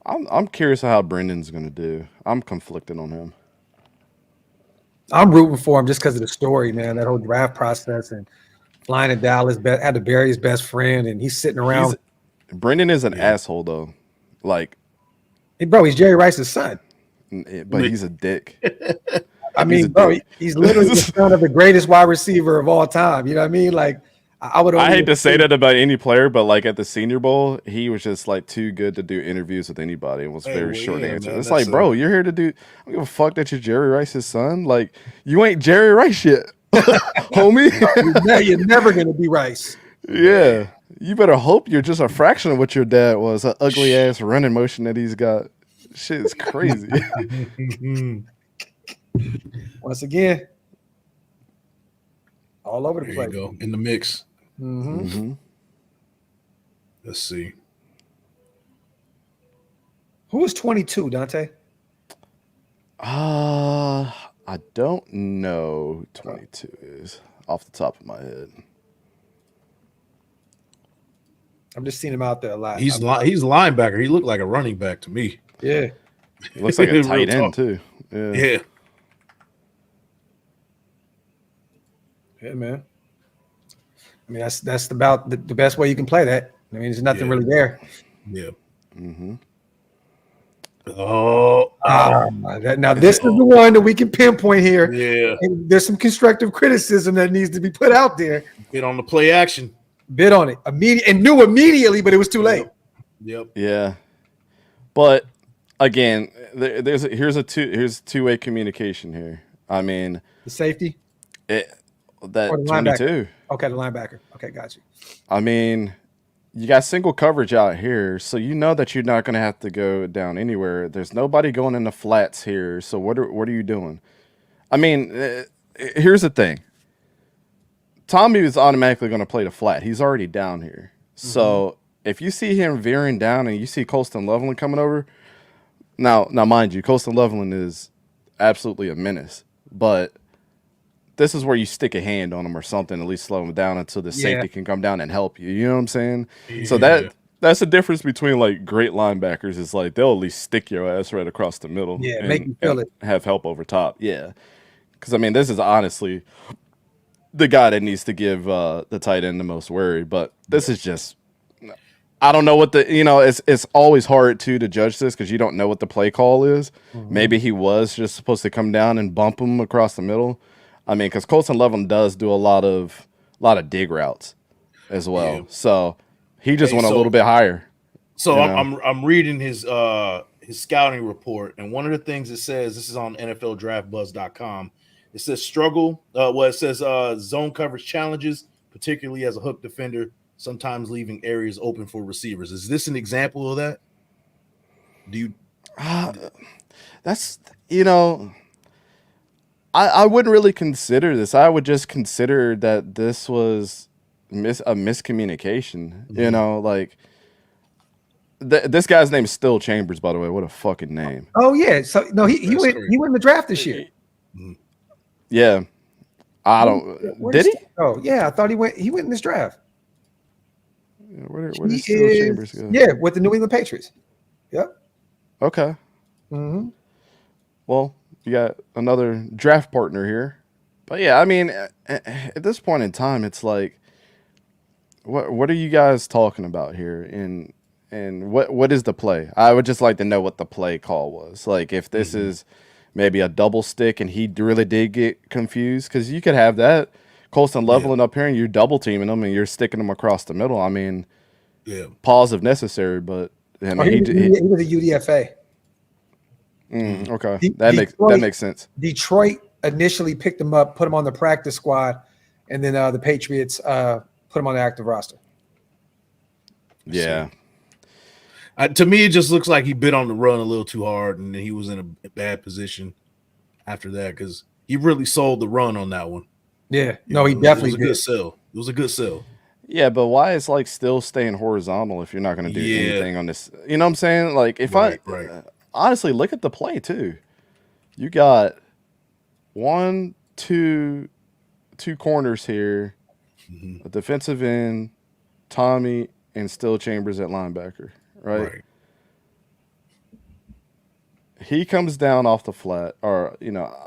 I'm curious how Brendan's going to do. I'm conflicted on him. I'm rooting for him just because of the story, man. That whole draft process and flying to Dallas, had to bury his best friend, and he's sitting around. Brendan is an asshole, though. Like, hey, bro, he's Jerry Rice's son. But he's a dick. I mean, bro, he's literally the son of the greatest wide receiver of all time. You know what I mean? Like, I hate to say that about any player, but like at the Senior Bowl, he was just like too good to do interviews with anybody and was very short answer. Man, it's like, bro, you're here to do. I don't give a fuck that you're Jerry Rice's son. Like, you ain't Jerry Rice yet, homie. You're never gonna be Rice. Yeah, you better hope you're just a fraction of what your dad was. An ugly ass running motion that he's got. Shit is crazy. Once again, all over the place. There you go, in the mix. Mm-hmm. Mm-hmm. Let's see. Who is 22, Dante? I don't know who 22 is off the top of my head. I'm just seeing him out there a lot. He's a linebacker. He looked like a running back to me. Yeah. He looks like a tight end too. Yeah. Yeah, man. I mean, that's about the best way you can play that. I mean, there's nothing really there. Yeah. Mm-hmm. Now this is the one that we can pinpoint here. Yeah. And there's some constructive criticism that needs to be put out there. Bit on the play action. Bid on it knew immediately, but it was too late. Yep. Yeah. But again, here's two-way communication here. I mean, The safety. that Or the 22. linebacker. Okay, the linebacker. Okay, got you. I mean, you got single coverage out here, so you know that you're not going to have to go down anywhere. There's nobody going in the flats here, so what are you doing? I mean, here's the thing. Tommy is automatically going to play the flat. He's already down here. So if you see him veering down and you see Colston Loveland coming over, now mind you, Colston Loveland is absolutely a menace, but this is where you stick a hand on him or something, at least slow him down until the safety can come down and help you. You know what I'm saying? Yeah. So that's the difference between like great linebackers is like they'll at least stick your ass right across the middle. Yeah, and, make you feel it. Have help over top. Yeah. Because, I mean, this is honestly the guy that needs to give the tight end the most worry. But this is just – I don't know what it's always hard, too, to judge this because you don't know what the play call is. Maybe he was just supposed to come down and bump him across the middle. I mean, because Colston Loveland does do a lot of dig routes as well. Yeah. So he just went a little bit higher. So I'm reading his scouting report, and one of the things it says, this is on NFLDraftBuzz.com. It says zone coverage challenges, particularly as a hook defender, sometimes leaving areas open for receivers. Is this an example of that? Do you? That's I wouldn't really consider this. I would just consider that this was a miscommunication. Like this guy's name is Still Chambers, by the way. What a fucking name. Oh yeah. So no, he went in the draft this year. Yeah. I don't. Did he? Oh yeah, I thought he went in this draft. Yeah, where did Still Chambers go? Yeah, with the New England Patriots. Yep. Okay. Well, you got another draft partner here. But yeah, I mean, at this point in time, it's like, what are you guys talking about here? And what is the play? I would just like to know what the play call was. Like, if this is maybe a double stick and he really did get confused, because you could have that. Colston Loveland up here and you're double teaming him and you're sticking him across the middle. I mean, pause if necessary, but I mean, he was a UDFA. Okay, that makes sense. Detroit initially picked him up, put him on the practice squad, and then the Patriots put him on the active roster. Yeah. To me, it just looks like he bit on the run a little too hard, and he was in a bad position after that because he really sold the run on that one. Yeah, no, he definitely did. It was a good sell. Yeah, but why is like still staying horizontal if you're not going to do anything on this? You know what I'm saying? Like if honestly, look at the play too. You got two corners here, a defensive end, Tommy, and Still Chambers at linebacker, right? He comes down off the flat or,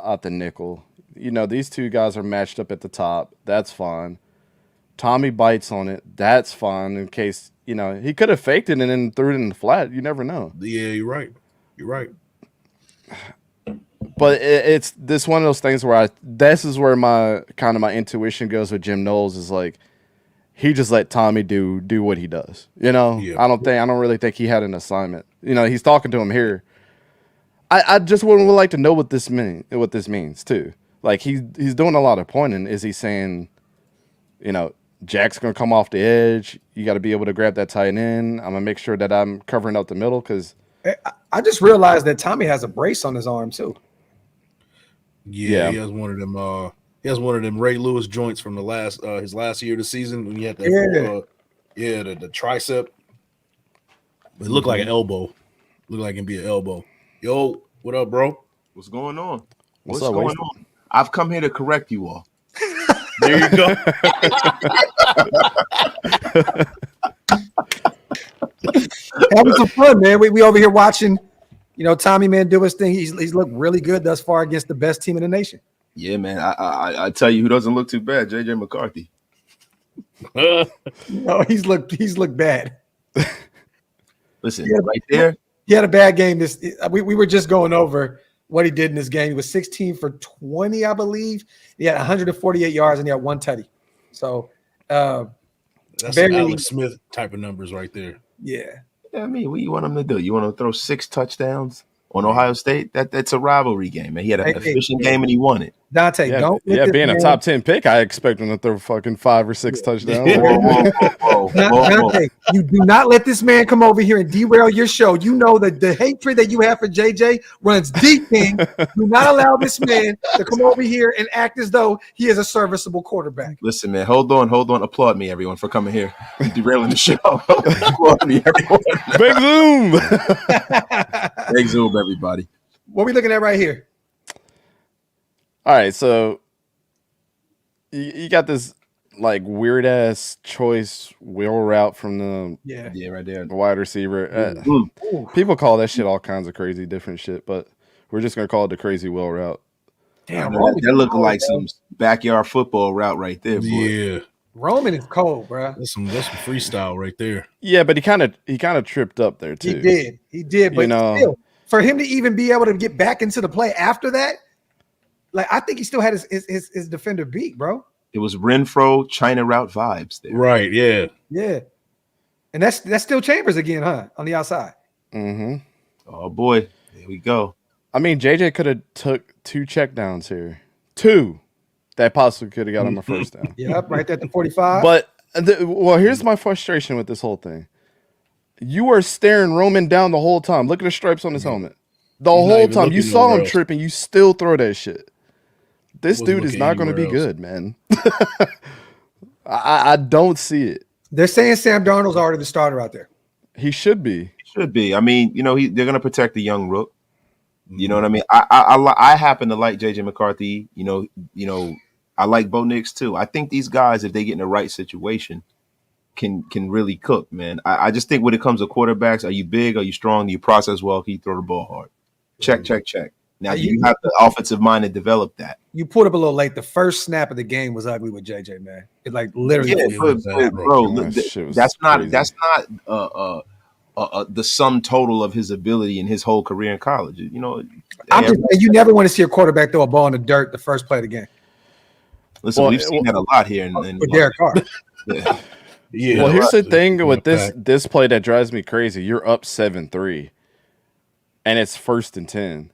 out the nickel. These two guys are matched up at the top. That's fine. Tommy bites on it. That's fine in case, he could have faked it and then threw it in the flat. You never know. Yeah, you're right. But it's this one of those things where this is where my intuition goes with Jim Knowles is like, he just let Tommy do what he does. I don't really think he had an assignment. He's talking to him here. I just would like to know what this means too. Like he's doing a lot of pointing. Is he saying, Jack's gonna come off the edge? You got to be able to grab that tight end. I'm gonna make sure that I'm covering up the middle because I just realized that Tommy has a brace on his arm too. Yeah, he has one of them. He has one of them Ray Lewis joints from his last year of the season when he had that. The tricep. It looked like an elbow. Looked like it can be an elbow. Yo, what up, bro? What's going on? What's going on? I've come here to correct you all. There you go. Having some fun, man. We over here watching, Tommy man do his thing. He's looked really good thus far against the best team in the nation. Yeah, man. I tell you who doesn't look too bad, JJ McCarthy. No, he's looked bad. Listen, right there. He had a bad game. We were just going over what he did in this game. He was 16 for 20, I believe. He had 148 yards and he had one tutty. So that's some Alex Smith type of numbers right there. Yeah. I mean, what you want him to do? You want to throw 6 touchdowns on Ohio State? That's a rivalry game, man. He had an efficient game and he won it. Dante, being a top 10 pick, I expect him to throw fucking 5 or 6 touchdowns. Whoa. Dante, you do not let this man come over here and derail your show. You know that the hatred that you have for JJ runs deep, King. Do not allow this man to come over here and act as though he is a serviceable quarterback. Listen, man, hold on. Applaud me, everyone, for coming here and derailing the show. Applaud me, everyone. Big Zoom. Big Zoom, everybody. What are we looking at right here? All right, so you got this like weird ass choice wheel route from the right there, the wide receiver. People call that shit all kinds of crazy different shit, but we're just gonna call it the crazy wheel route. Damn, that looked like some backyard football route right there, boy. Yeah, Roman is cold, bro. That's some freestyle right there. Yeah, but he kind of tripped up there too. He did, but still, for him to even be able to get back into the play after that. Like, I think he still had his defender beat, bro. It was Renfro China route vibes there. Right, yeah. Yeah. And that's still Chambers again, huh? On the outside. Mm-hmm. Oh, boy. There we go. I mean, JJ could have took 2 checkdowns here. 2 that possibly could have got him a first down. Yep, right there at the 45. But, here's my frustration with this whole thing. You are staring Roman down the whole time. Look at the stripes on his helmet. The whole time. You saw him tripping. You still throw that shit. This dude is not going to be good, man. I don't see it. They're saying Sam Darnold's already the starter out there. He should be. I mean, they're going to protect the young rook. You know what I mean? I happen to like JJ McCarthy. I like Bo Nix too. I think these guys, if they get in the right situation, can really cook, man. I just think when it comes to quarterbacks, are you big? Are you strong? Do you process well? Can you throw the ball hard? Check. Now you have the offensive mind to develop that. You pulled up a little late. The first snap of the game was ugly with JJ, man. It like literally. Yeah, bro, that's not the sum total of his ability in his whole career in college. I'm just saying, you never want to see a quarterback throw a ball in the dirt the first play of the game. Listen, we've seen that a lot here. With Derek Carr. Yeah. Well, here's the thing with this play that drives me crazy. You're up 7-3, and it's 1st and 10.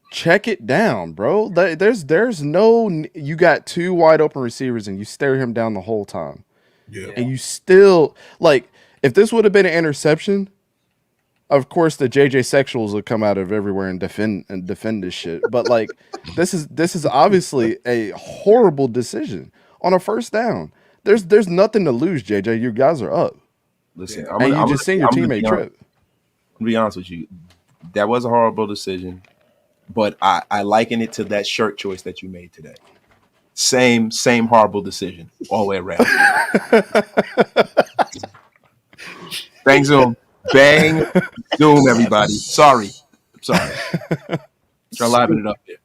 Check it down, bro. There's no. You got 2 wide open receivers, and you stare him down the whole time. Yeah. And you still like. If this would have been an interception, of course the JJ sexuals would come out of everywhere and defend this shit. But like, this is obviously a horrible decision on a 1st down. There's nothing to lose, JJ. You guys are up. Listen, and you just seen your teammate trip. To be honest with you, that was a horrible decision, but I liken it to that shirt choice that you made today. Same horrible decision all the way around. Bang Zoom, everybody. Sorry. Try liven it up there.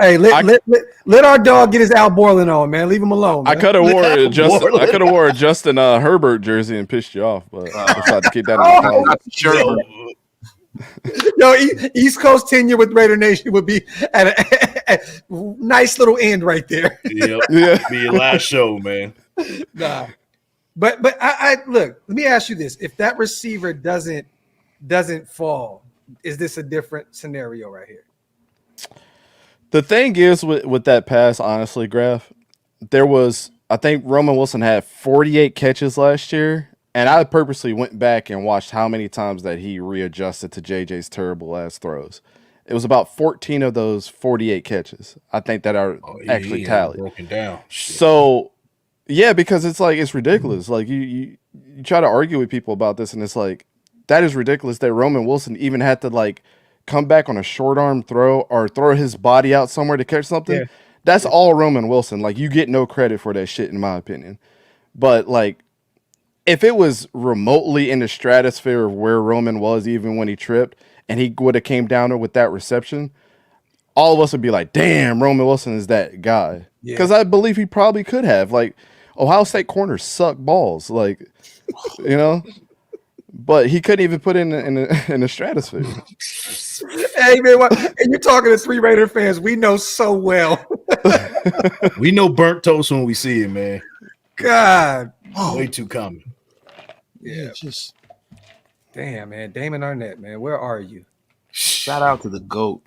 Hey, let our dog get his Al Borland on, man. Leave him alone. Man. I could have wore a Justin Herbert jersey and pissed you off, but I decided to keep that in the Yo, East Coast tenure with Raider Nation would be at a nice little end right there. Yep. Yeah, be your last show, man. Nah, but I look. Let me ask you this: if that receiver doesn't fall, is this a different scenario right here? The thing is with that pass, honestly, Graph, I think Roman Wilson had 48 catches last year, and I purposely went back and watched how many times that he readjusted to JJ's terrible ass throws. It was about 14 of those 48 catches. I think that are actually tallied. Broken down. So, yeah, because it's like, it's ridiculous. Like you try to argue with people about this, and it's like, that is ridiculous that Roman Wilson even had to like come back on a short arm throw or throw his body out somewhere to catch something. Yeah. That's all Roman Wilson. Like, you get no credit for that shit, in my opinion. But like, if it was remotely in the stratosphere of where Roman was, even when he tripped, and he would have came down there with that reception, all of us would be like, "Damn, Roman Wilson is that guy." Because I believe he probably could have. Like, Ohio State corners suck balls, like, you know. But he couldn't even put in the stratosphere. Hey man, and you're talking to 3 Raider fans we know so well. We know burnt toast when we see it, man. God, Way too common. Yeah, just damn, man. Damon Arnett, man, where are you? Shout out to the GOAT.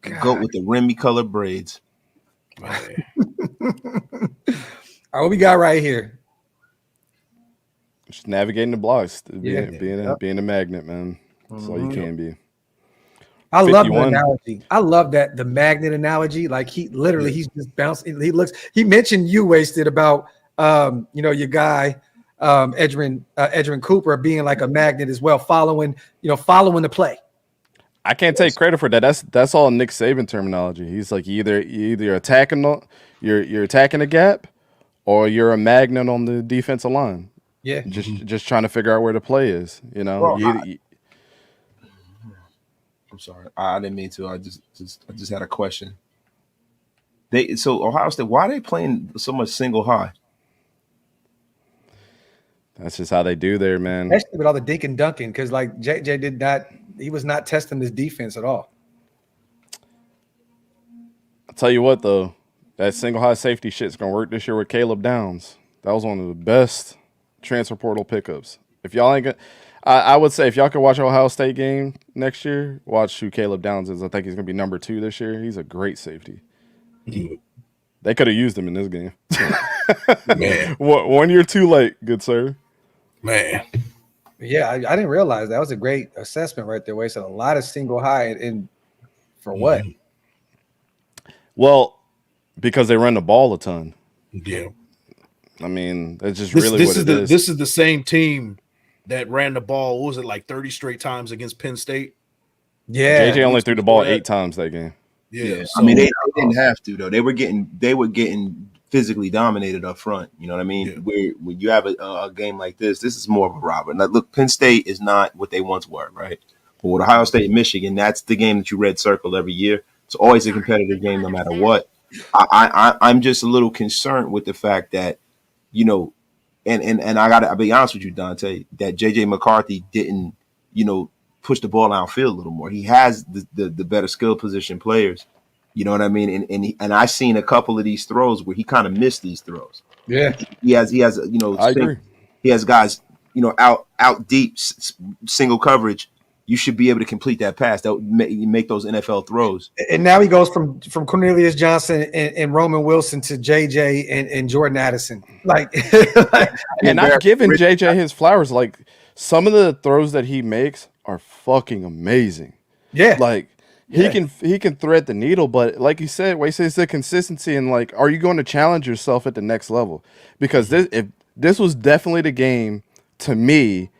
The GOAT with the Remy colored braids. All right, what we got right here? Just navigating the blocks, being a magnet, man. That's all you can be. I love the analogy. I love that the magnet analogy. Like he's just bouncing. He mentioned you wasted about your guy Edrin Cooper being like a magnet as well, following the play. I can't take credit for that. That's all Nick Saban terminology. He's like you're either attacking you're attacking the gap, or you're a magnet on the defensive line. Yeah, just trying to figure out where the play is. You know. Well, I'm sorry, I didn't mean to. I just had a question. So Ohio State, why are they playing so much single high? That's just how they do there, man. Especially with all the dink and dunking, because like JJ he was not testing his defense at all. I'll tell you what though, that single high safety shit's gonna work this year with Caleb Downs. That was one of the best transfer portal pickups. If y'all ain't I would say if y'all could watch Ohio State game next year, watch who Caleb Downs is. I think he's gonna be number 2 this year. He's a great safety. They could have used him in this game. Man. 1 year too late, good sir. Man. Yeah, I didn't realize that was a great assessment right there. Wasted a lot of single high and for what? Well, because they run the ball a ton. Yeah. I mean, that's just really what it is. This is the same team that ran the ball, what was it, like 30 straight times against Penn State? Yeah. JJ only threw the ball 8 times that game. Yeah. So, I mean, they didn't have to though. They were getting physically dominated up front. You know what I mean? Yeah. When you have a game like this is more of a robber. Now, look, Penn State is not what they once were, right? But with Ohio State and Michigan, that's the game that you red circle every year. It's always a competitive game, no matter what. I'm just a little concerned with the fact that, and I'll be honest with you, Dante, that JJ McCarthy didn't, push the ball downfield a little more. He has the better skill position players. You know what I mean? And I've seen a couple of these throws where he kind of missed these throws. Yeah. He has I agree. He has guys, out deep, single coverage. You should be able to complete that pass. That would make those NFL throws. And now he goes from Cornelius Johnson and Roman Wilson to JJ and Jordan Addison. And I'm giving JJ his flowers. Like, some of the throws that he makes are fucking amazing. Yeah. Like, he can thread the needle, but like you said, it's the consistency and like, are you going to challenge yourself at the next level? Because this was definitely the game to me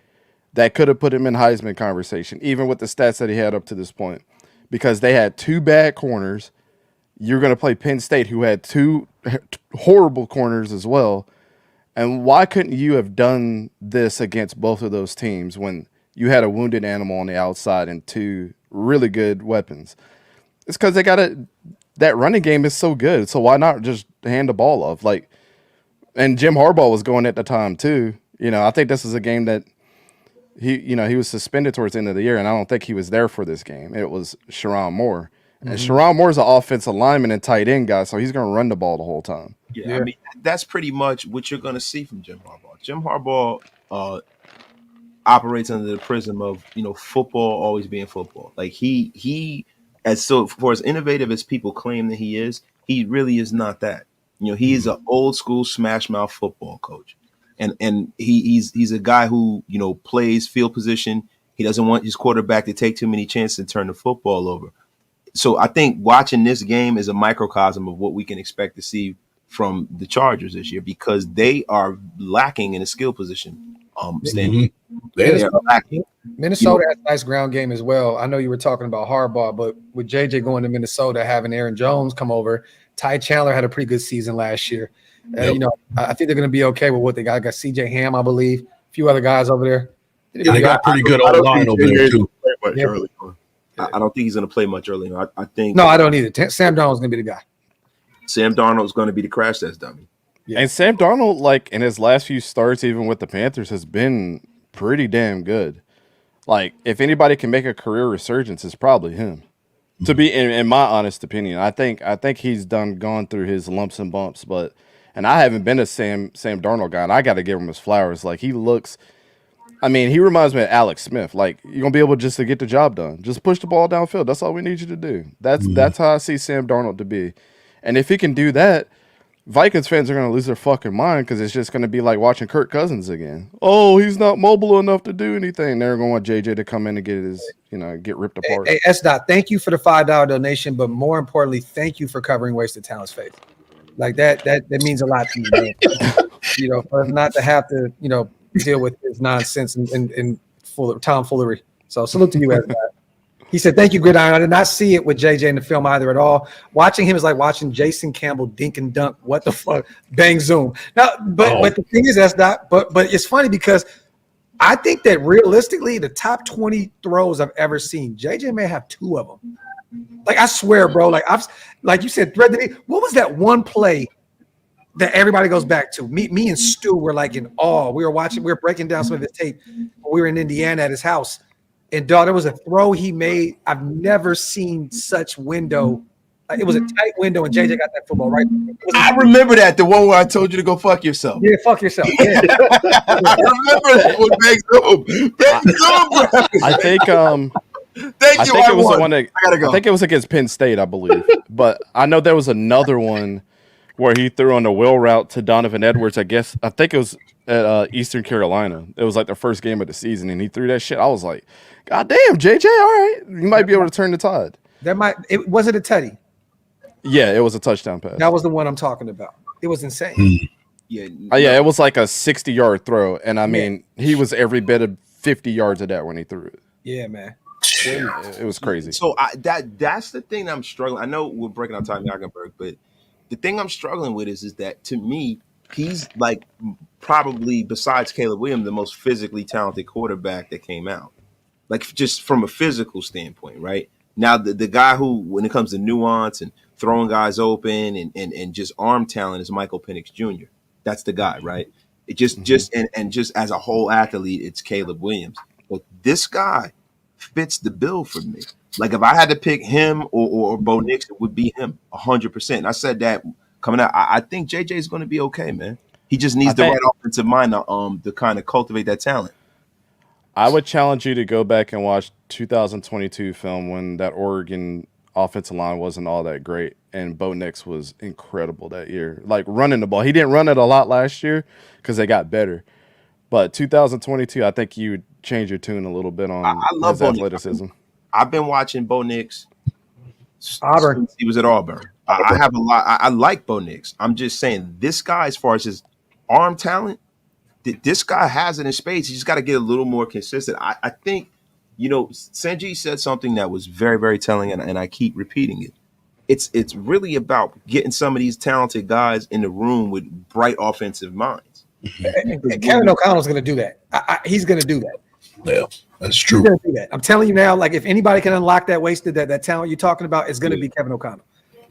that could have put him in Heisman conversation, even with the stats that he had up to this point, because they had 2 bad corners. You're going to play Penn State, who had 2 horrible corners as well. And why couldn't you have done this against both of those teams when you had a wounded animal on the outside and 2 really good weapons? It's because they got that running game is so good. So why not just hand the ball off? Like, and Jim Harbaugh was going at the time too. I think this is a game that he was suspended towards the end of the year, and I don't think he was there for this game. It was Sherrone Moore. And Sherrone Moore's an offensive lineman and tight end guy, so he's going to run the ball the whole time. Yeah, I mean, that's pretty much what you're going to see from Jim Harbaugh. Jim Harbaugh operates under the prism of, football always being football. Like he for as innovative as people claim that he is, really is not that. He is an old school smash mouth football coach. And he's a guy who, plays field position. He doesn't want his quarterback to take too many chances and turn the football over. So I think watching this game is a microcosm of what we can expect to see from the Chargers this year, because they are lacking in a skill position standing. They are lacking. Minnesota has a nice ground game as well. I know you were talking about Harbaugh, but with JJ going to Minnesota, having Aaron Jones come over, Ty Chandler had a pretty good season last year. You know, I think they're going to be okay with what they got. I got CJ Ham, I believe, a few other guys over there. Yeah, they got pretty good line over there too. I don't think he's going to play much early on. I think no, I don't either. Sam Darnold's going to be the guy. Sam Darnold's going to be the crash test dummy. Yeah. And Sam Darnold, like in his last few starts, even with the Panthers, has been pretty damn good. Like, if anybody can make a career resurgence, it's probably him. To be, in my honest opinion, I think he's gone through his lumps and bumps, and I haven't been a Sam Darnold guy, and I got to give him his flowers. Like, he looks, I mean, he reminds me of Alex Smith. Like, you're gonna be able just to get the job done, just push the ball downfield. That's all we need you to do. That's how I see Sam Darnold to be, and if he can do that, Vikings fans are going to lose their fucking mind because it's just going to be like watching Kirk Cousins again. Oh, he's not mobile enough to do anything. They're going to want JJ to come in and get his, get ripped apart. Hey, S-Dot, thank you for the $5 donation, but more importantly, thank you for covering Wasted Talent's face. Like that means a lot to me, man. For us not to have to, deal with this nonsense and tomfoolery. So salute to you, S-Dot. He said, thank you, GridIron. I did not see it with JJ in the film either at all. Watching him is like watching Jason Campbell dink and dunk. What the fuck? Bang, zoom. Now, but the thing is, that's not, but it's funny because I think that realistically, the top 20 throws I've ever seen, JJ may have 2 of them. Like, I swear, bro, like you said, thread the needle. What was that one play that everybody goes back to? Me and Stu were like in awe. We were breaking down some of his tape. We were in Indiana at his house. And dog, there was a throw he made. I've never seen such window. It was a tight window, and JJ got that football right. I remember that, the one where I told you to go fuck yourself. Yeah, fuck yourself. Yeah. I remember that one. I think I think it was against Penn State, I believe. But I know there was another one where he threw on the wheel route to Donovan Edwards. I think it was at Eastern Carolina. It was like the first game of the season, and he threw that shit. I was like, God damn, JJ, all right. You might be able to turn the tide. Was it a tutty? Yeah, it was a touchdown pass. That was the one I'm talking about. It was insane. Yeah, it was like a 60-yard throw, and I mean, he was every bit of 50 yards of that when he threw it. Yeah, man. It was crazy. So that's the thing I'm struggling. I know we're breaking our time, Eichenberg, but the thing I'm struggling with is that to me, he's like probably, besides Caleb Williams, the most physically talented quarterback that came out. Like, just from a physical standpoint, right? Now, the guy who, when it comes to nuance and throwing guys open and just arm talent, is Michael Penix Jr. That's the guy, right? It just as a whole athlete, it's Caleb Williams. But this guy fits the bill for me. Like, if I had to pick him or Bo Nix, it would be him 100%. And I said that coming out. I think JJ is going to be okay, man. He just needs the right offensive mind to kind of cultivate that talent. I would challenge you to go back and watch 2022 film when that Oregon offensive line wasn't all that great, and Bo Nix was incredible that year. Like, running the ball. He didn't run it a lot last year because they got better. But 2022, I think you would change your tune a little bit on his athleticism. I've been watching Bo Nix Auburn. Since he was at Auburn. I have a lot. I like Bo Nix. I'm just saying, this guy, as far as his arm talent, this guy has it in spades. He just got to get a little more consistent. I think, Sanjit said something that was very, very telling, and I keep repeating it. It's really about getting some of these talented guys in the room with bright offensive minds. And Kevin O'Connell's going to do that. He's going to do that. Yeah, that's true. He's going to do that. I'm telling you now, like, if anybody can unlock that that talent you're talking about, it's going to be Kevin O'Connell.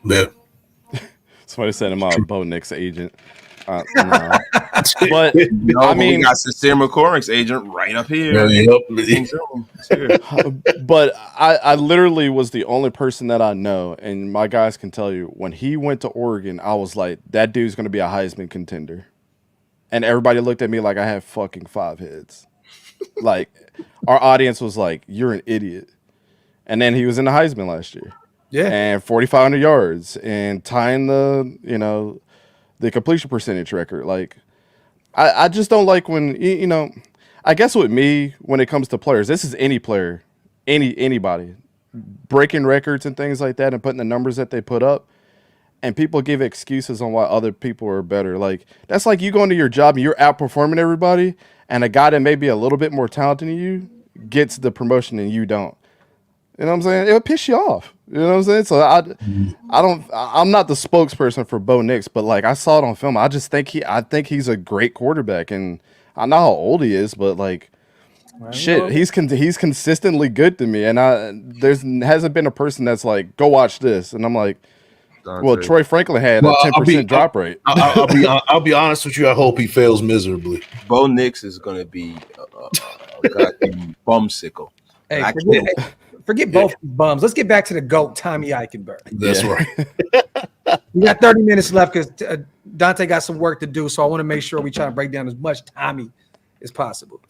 Yeah. Somebody said I'm a Bo Nix agent. No. But I mean, we got Sincere McCormick's agent right up here. But I literally was the only person that I know, and my guys can tell you, when he went to Oregon, I was like, that dude's going to be a Heisman contender. And everybody looked at me like I had fucking 5 heads. Like, our audience was like, you're an idiot. And then he was in the Heisman last year. Yeah. And 4,500 yards and tying the completion percentage record. Like, I just don't like when, I guess with me, when it comes to players, this is any player, anybody, breaking records and things like that and putting the numbers that they put up, and people give excuses on why other people are better. Like, that's like you going to your job and you're outperforming everybody, and a guy that may be a little bit more talented than you gets the promotion and you don't. You know what I'm saying? It'll piss you off. You know what I'm saying? So I'm not the spokesperson for Bo Nix, but like I saw it on film. I think he's a great quarterback, and I know how old he is, but like, shit, he's consistently good to me. And hasn't been a person that's like, go watch this, and I'm like, well, Troy Franklin had a 10% drop rate. I'll be honest with you. I hope he fails miserably. Bo Nix is going to be a goddamn bumsicle. Hey, forget both bums. Let's get back to the GOAT, Tommy Eichenberg. That's right. We got 30 minutes left because Dante got some work to do, so I want to make sure we try to break down as much Tommy as possible.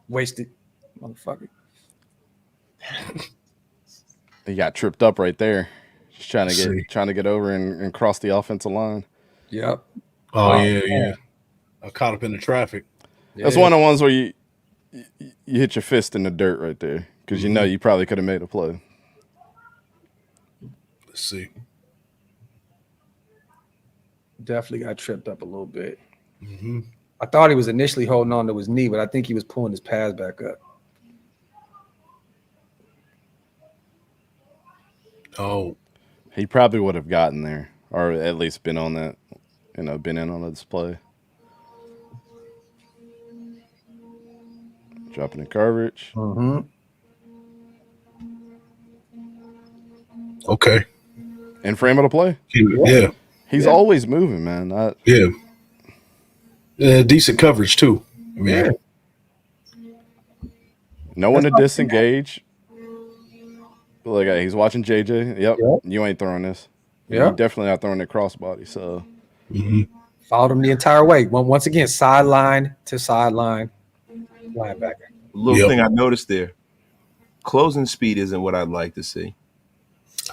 Wasted, motherfucker. He got tripped up right there. Just trying to get over and cross the offensive line. Yep. Oh yeah. I caught up in the traffic. That's one of the ones where you hit your fist in the dirt right there because you know you probably could have made a play. Let's see. Definitely got tripped up a little bit. Mm-hmm. I thought he was initially holding on to his knee, but I think he was pulling his pads back up. Oh. He probably would have gotten there, or at least been on that, been in on the display. Dropping in coverage. Mm-hmm. Okay. In frame of the play. Yeah. He's always moving, man. Decent coverage too. I mean, no one to disengage. Look, he's watching JJ. Yep. You ain't throwing this. Yeah. You're definitely not throwing that crossbody. So followed him the entire way. Once again, sideline to sideline, linebacker. Little thing I noticed there, closing speed isn't what I'd like to see.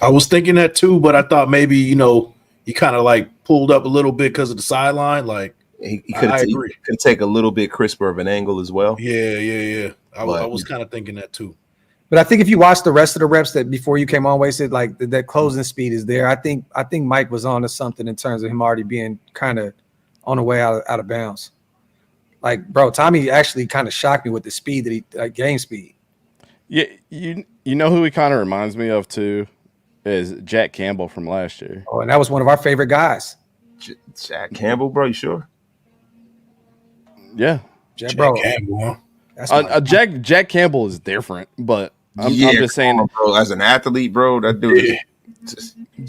I was thinking that too, but I thought maybe he kind of like pulled up a little bit because of the sideline. Like he could take a little bit crisper of an angle as well. Yeah. I was kind of thinking that too. But I think if you watch the rest of the reps that before you came on, wasted like that closing speed is there. I think Mike was on to something in terms of him already being kind of on the way out of bounds. Like, bro, Tommy actually kind of shocked me with the speed that he game speed. Yeah, you know who he kind of reminds me of too is Jack Campbell from last year. Oh, and that was one of our favorite guys. Jack Campbell, bro, you sure? Yeah, Jack Campbell. Huh? Jack Campbell is different, but I'm just saying, bro, as an athlete, bro, that dude.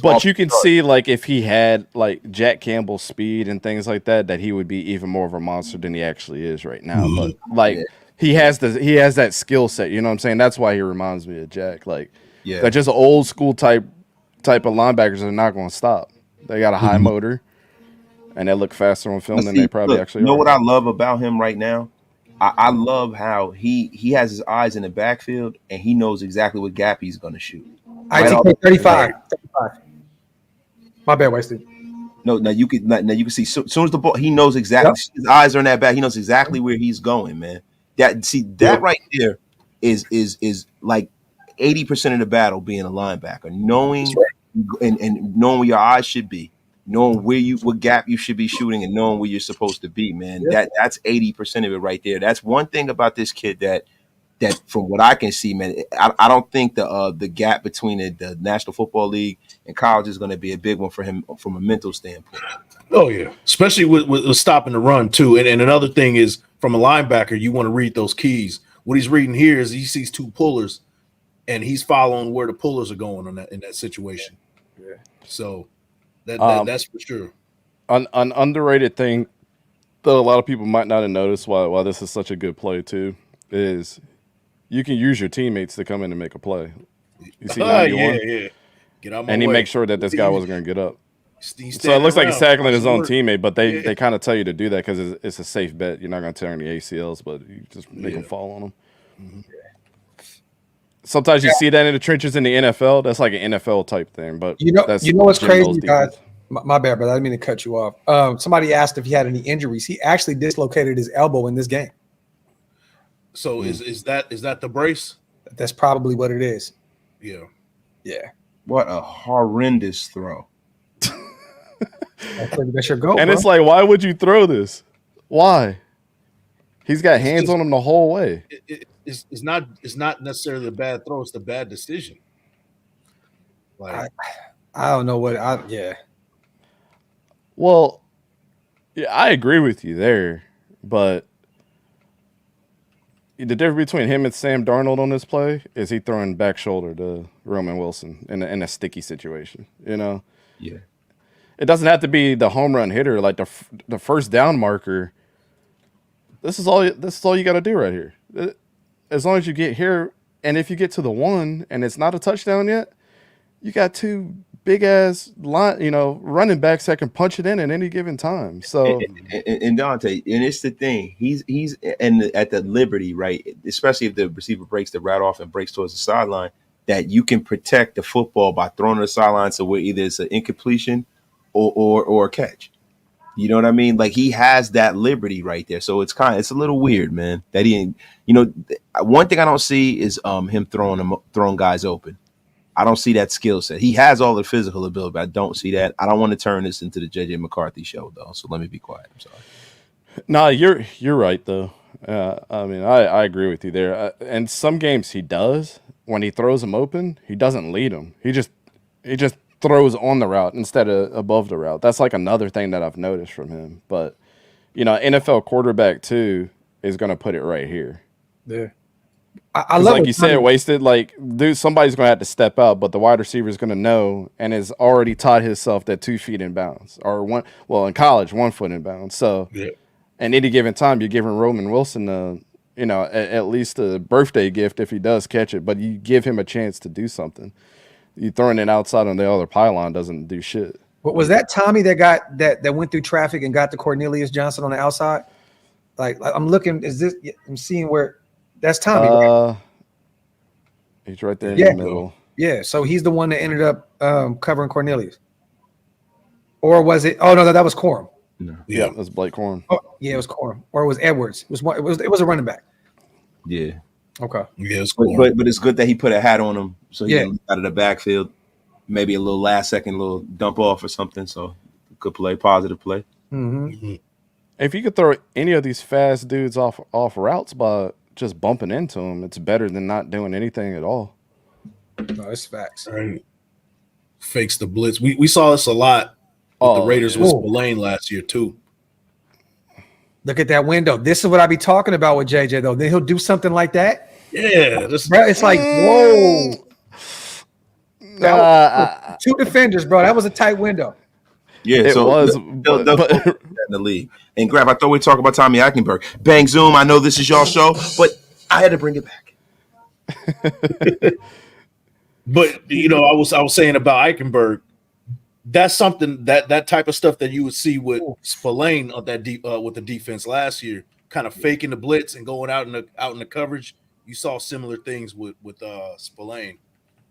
But you can see, like, if he had like Jack Campbell's speed and things like that he would be even more of a monster than he actually is right now. But like, he has that skill set. You know what I'm saying? That's why he reminds me of Jack. Like, they're just old school type of linebackers are not going to stop. They got a high motor, and they look faster on film than they probably actually. You know what I love about him right now? I love how he has his eyes in the backfield and he knows exactly what gap he's going to shoot. ITK 35. My bad, wasted. No, now you can see soon as the ball, he knows exactly. His eyes are in that back. He knows exactly where he's going, man. That right there is like 80% of the battle being a linebacker, knowing and knowing where your eyes should be. Knowing what gap you should be shooting and knowing where you're supposed to be, man. That's 80% of it right there. That's one thing about this kid that from what I can see, man, I don't think the gap between the National Football League and college is going to be a big one for him from a mental standpoint. Oh yeah, especially with stopping the run too. And another thing is from a linebacker, you want to read those keys. What he's reading here is he sees two pullers, and he's following where the pullers are going in that situation. Yeah. So. That's for sure. An underrated thing that a lot of people might not have noticed why this is such a good play too is you can use your teammates to come in and make a play. You see 91? Yeah. Get out my and he way. makes sure that this guy wasn't going to get up. So it looks like he's tackling his own teammate, but they kind of tell you to do that because it's a safe bet. You're not going to tear any ACLs, but you just make them fall on them. Mm-hmm. Sometimes you see that in the trenches in the NFL. That's like an NFL type thing. But you know what's crazy, guys? My bad, brother. I didn't mean to cut you off. Somebody asked if he had any injuries. He actually dislocated his elbow in this game. So is that the brace? That's probably what it is. Yeah. What a horrendous throw. That's your goal. And it's like, why would you throw this? Why? He's got hands on him the whole way. It's not necessarily a bad throw. It's the bad decision. Like, I don't know what yeah. Well, yeah, I agree with you there, but the difference between him and Sam Darnold on this play is he throwing back shoulder to Roman Wilson in a sticky situation. You know, Yeah. it doesn't have to be the home run hitter, like the first down marker. This is all you got to do right here. As long as you get here, and if you get to the one and it's not a touchdown yet, you got two big ass running backs that can punch it in at any given time. So and Dante, and it's the thing, he's at the liberty, right? Especially if the receiver breaks the route off and breaks towards the sideline, that you can protect the football by throwing to the sideline, so where either it's an incompletion or a catch. You know what I mean? Like, he has that liberty right there. So it's a little weird, man. That he ain't, one thing I don't see is him throwing guys open. I don't see that skill set. He has all the physical ability, but I don't see that. I don't want to turn this into the JJ McCarthy show, though. So let me be quiet. I'm sorry. No, you're right though. I mean, I agree with you there. And some games he does, when he throws them open, he doesn't lead them. He just throws on the route instead of above the route. That's like another thing that I've noticed from him. But NFL quarterback too is going to put it right here. Yeah. I love, like you said, wasted. Like, dude, somebody's going to have to step out, but the wide receiver is going to know and has already taught himself that 2 feet in bounds, or in college, 1 foot in bounds. So, at any given time, you're giving Roman Wilson at least a birthday gift if he does catch it, but you give him a chance to do something. You throwing it outside on the other pylon doesn't do shit. But was that Tommy that went through traffic and got to Cornelius Johnson on the outside? Like I'm looking, I'm seeing where that's Tommy. Right? He's right there in the middle. Yeah, so he's the one that ended up covering Cornelius. Or was it? Oh no, that was Corum. No. Yeah, it was Blake Corum. Oh, yeah, it was Corum. Or it was Edwards. It was a running back. Yeah. Okay. Yeah, it's cool. But it's good that he put a hat on him, so he got out of the backfield. Maybe a little last second, little dump off or something. So good play, positive play. Mm-hmm. If you could throw any of these fast dudes off routes by just bumping into them, it's better than not doing anything at all. No, it's facts. Right. Fakes the blitz. We saw this a lot with the Raiders with Spillane last year too. Look at that window. This is what I be talking about with JJ though. Then he'll do something like that. Yeah, bro, it's like whoa. Two defenders, bro. That was a tight window. Yeah, it was in the league. And Graphk, I thought we talk about Tommy Eichenberg. Bang Zoom. I know this is your show, but I had to bring it back. But I was saying about Eichenberg. That's something that type of stuff that you would see with Spillane on that with the defense last year, kind of faking the blitz and going out in the coverage. You saw similar things with Spillane.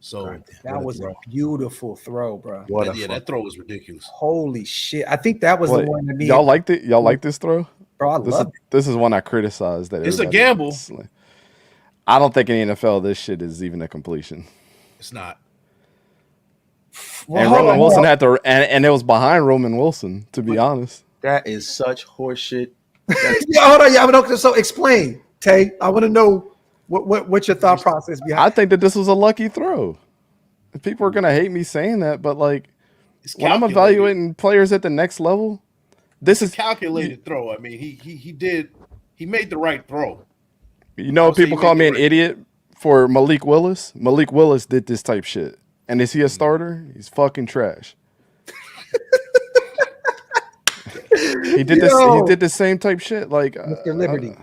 So that was a beautiful throw, bro. That throw was ridiculous. Holy shit! I think that was the one to me. Y'all liked it? Y'all like this throw? Bro, I love it. This is one I criticized. That it's a gamble. I don't think in the NFL this shit is even a completion. It's not. Well, and Roman Wilson had to, and it was behind Roman Wilson, to be honest. That is such horseshit. Hold on, so explain, Tay. I want to know what's your thought process behind. I think that this was a lucky throw. People are gonna hate me saying that, but like when I'm evaluating players at the next level, this is calculated throw. I mean, he made the right throw. People call me an idiot for Malik Willis. Malik Willis did this type shit. And is he a starter? He's fucking trash. He did this. He did the same type shit. Like Mr. Liberty.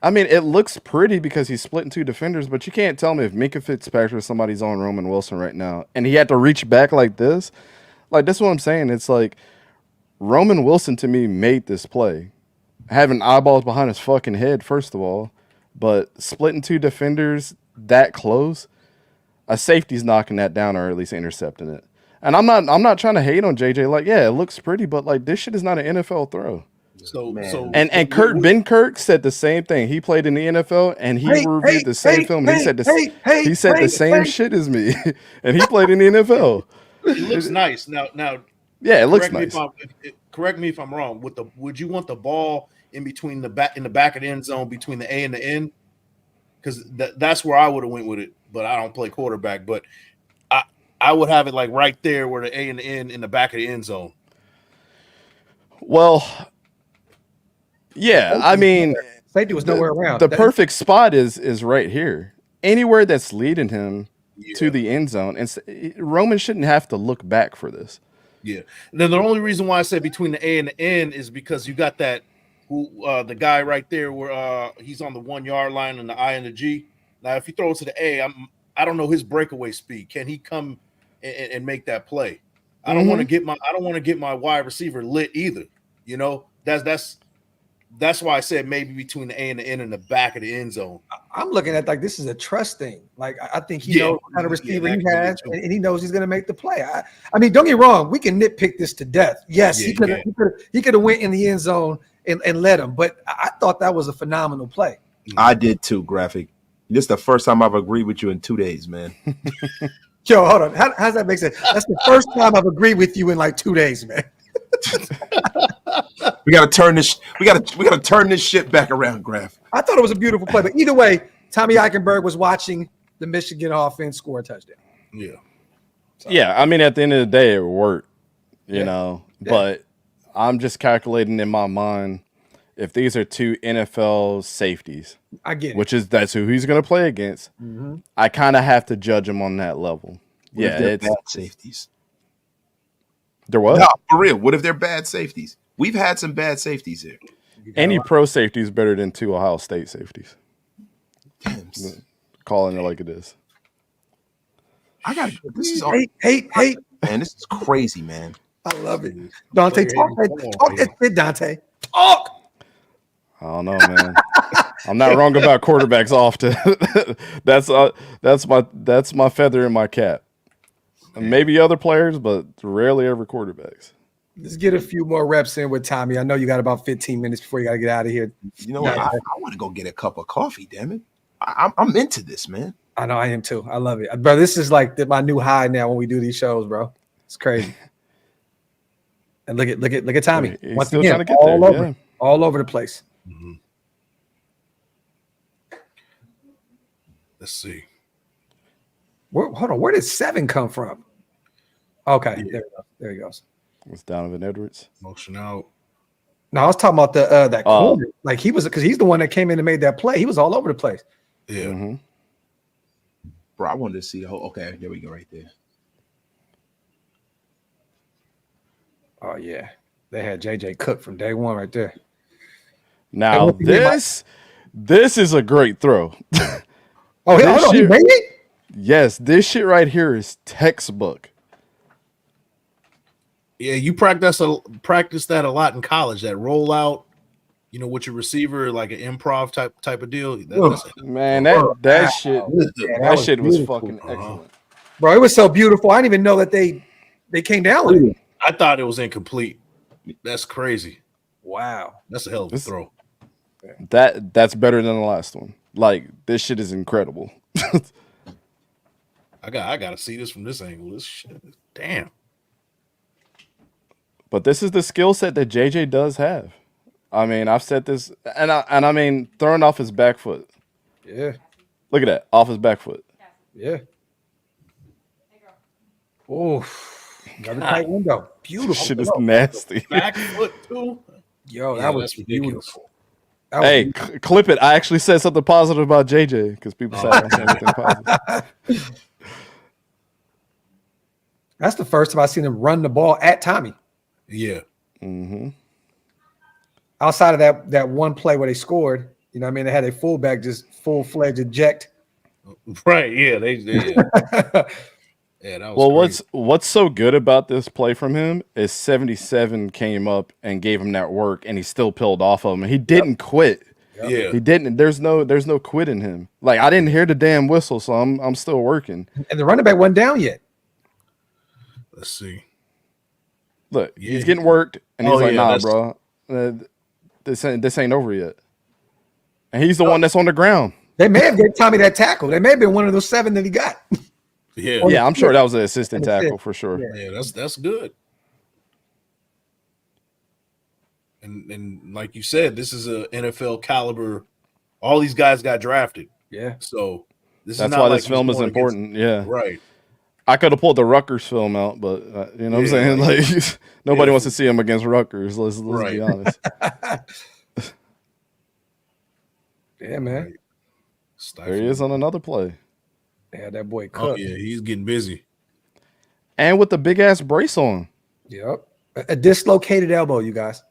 I mean, it looks pretty because he's splitting 2 defenders, but you can't tell me if Minkah Fitzpatrick or somebody's on Roman Wilson right now, and he had to reach back like this. Like, this is what I'm saying. It's like Roman Wilson to me made this play, having eyeballs behind his fucking head first of all, but splitting 2 defenders that close. A safety's knocking that down or at least intercepting it. And I'm not trying to hate on JJ. Like, yeah, it looks pretty, but like this shit is not an NFL throw. And Ben Kirk said the same thing. He played in the NFL and he reviewed the same film. And he said the same shit as me. And he played in the NFL. It looks nice. Now yeah, it looks nice. Correct me if I'm wrong. Would you want the ball in between the back of the end zone between the A and the N? Because that's where I would have went with it. But I don't play quarterback. But I would have it like right there where the A and the N in the back of the end zone. Well, yeah, I mean, safety was nowhere around. The perfect spot is right here. Anywhere that's leading him to the end zone, and Roman shouldn't have to look back for this. Yeah. And then the only reason why I said between the A and the N is because you got that the guy right there where he's on the 1 yard line and the I and the G. Now, if you throw it to the A, I don't know his breakaway speed. Can he come and make that play? I don't want to get my wide receiver lit either. You know, that's why I said maybe between the A and the N in the back of the end zone. I'm looking at like this is a trust thing. Like I think he knows what kind of receiver he has, and he knows he's going to make the play. I mean, don't get me wrong, we can nitpick this to death. Yes, he could have went in the end zone and led him, but I thought that was a phenomenal play. I did too, Graphk. This is the first time I've agreed with you in 2 days, man. Yo, hold on. How does that make sense? That's the first time I've agreed with you in like 2 days, man. We gotta turn this. We gotta turn this shit back around, Graphk. I thought it was a beautiful play, but either way, Tommy Eichenberg was watching the Michigan offense score a touchdown. Yeah, so. Yeah. I mean, at the end of the day, it worked. You know, but I'm just calculating in my mind if these are two NFL safeties. I get it. That's who he's going to play against. I kind of have to judge him on that level. It's bad safeties. They're what? No, for real. What if they're bad safeties? We've had some bad safeties here. Any pro safety is better than 2 Ohio State safeties. Damn. Calling it like it is. I got this is hate. Man, this is crazy, man. I love it. Dante, talk that shit, Dante. Talk. I don't know, man. I'm not wrong about quarterbacks often. that's my feather in my cap. And maybe other players, but rarely ever quarterbacks. Let's get a few more reps in with Tommy. I know you got about 15 minutes before you got to get out of here. You know what? I want to go get a cup of coffee, damn it. I'm into this, man. I know I am too. I love it. Bro, this is like my new high now when we do these shows, bro. It's crazy. And look at Tommy. He's once still again, trying to get all over the place. Let's see. Hold on. Where did 7 come from? Okay, there he goes. It's Donovan Edwards. Motion out. No, I was talking about that corner. Like he was, because he's the one that came in and made that play. He was all over the place. Yeah. Bro, I wanted to see the whole. Okay, there we go, right there. Oh yeah, they had JJ Cook from day one right there. Now this is a great throw. Oh, hold on, he made it? Yes, this shit right here is textbook. Yeah, you practice that a lot in college. That rollout, you know, with your receiver, like an improv type of deal. That shit was fucking excellent. Bro, it was so beautiful. I didn't even know that they came down with it. I thought it was incomplete. That's crazy. Wow, that's a hell of a throw. That's better than the last one. Like, this shit is incredible. I gotta see this from this angle. This shit, damn. But this is the skill set that JJ does have. I mean, I've said this, and I mean, throwing off his back foot. Yeah. Look at that, off his back foot. Yeah. Oh, another tight window. Beautiful. Shit is nasty. Back foot too. Yo, that was beautiful. Hey, clip it. I actually said something positive about JJ because people said I didn't say anything positive. That's the first time I've seen him run the ball at Tommy. Yeah. Outside of that one play where they scored, you know what I mean? They had a fullback just full-fledged eject. Right, yeah. Yeah, that was well, what's so good about this play from him is 77 came up and gave him that work, and he still peeled off of him. He didn't quit. Yeah, he didn't. There's no quit in him. Like, I didn't hear the damn whistle, so I'm still working. And the running back wasn't down yet. Let's see. Look, he's getting worked, and he's like, "Nah, bro, this ain't over yet." And he's the one that's on the ground. They may have given Tommy that tackle. They may have been one of those 7 that he got. Yeah, I'm sure that was an assistant tackle for sure. Yeah, that's good. And like you said, this is a NFL caliber. All these guys got drafted. Yeah. So that's why this film is important. Yeah. Right. I could have pulled the Rutgers film out, but you know what I'm saying? Like nobody wants to see him against Rutgers. Let's be honest. Yeah, man. Right. There he is on another play. Yeah, that boy cooked. Oh yeah, he's getting busy. And with the big ass brace on. Yep. A dislocated elbow, you guys.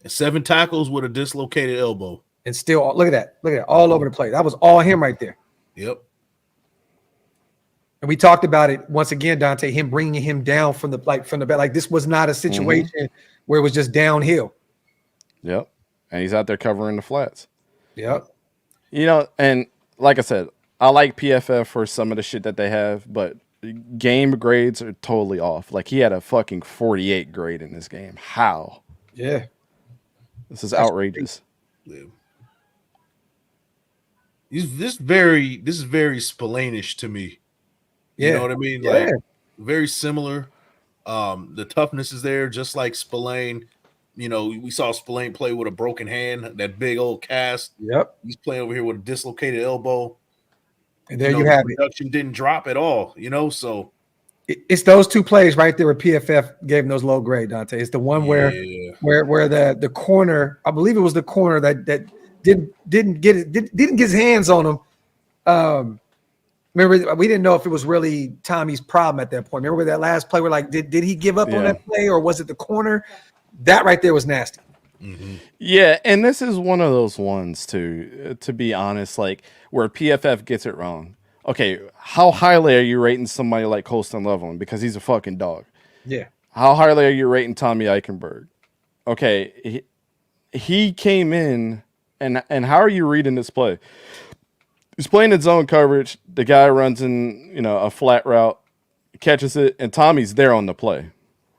7 tackles with a dislocated elbow. And still, look at that. Look at that. All over the place. That was all him right there. Yep. And we talked about it once again, Dante, him bringing him down from the back. Like this was not a situation where it was just downhill. Yep. And he's out there covering the flats. Yep. You know, and like I said, I like PFF for some of the shit that they have, but game grades are totally off. Like he had a fucking 48 grade in this game. How? Yeah. This is outrageous. Yeah. This is very Spillane-ish to me. Yeah. You know what I mean? Like very similar. The toughness is there, just like Spillane. You know, we saw Spillane play with a broken hand, that big old cast. Yep. He's playing over here with a dislocated elbow. And there you have it. Production didn't drop at all, you know. So it's those two plays right there where PFF gave him those low grade, Dante. It's the one where the corner, I believe it was the corner that didn't get his hands on him. Remember, we didn't know if it was really Tommy's problem at that point. Remember that last play where like did he give up on that play or was it the corner? That right there was nasty. Mm-hmm. Yeah, and this is one of those ones too, to be honest, like where PFF gets it wrong. Okay, how highly are you rating somebody like Colston Loveland because he's a fucking dog? Yeah. How highly are you rating Tommy Eichenberg? Okay, he came in, and how are you reading this play? He's playing in zone coverage. The guy runs in, you know, a flat route, catches it, and Tommy's there on the play.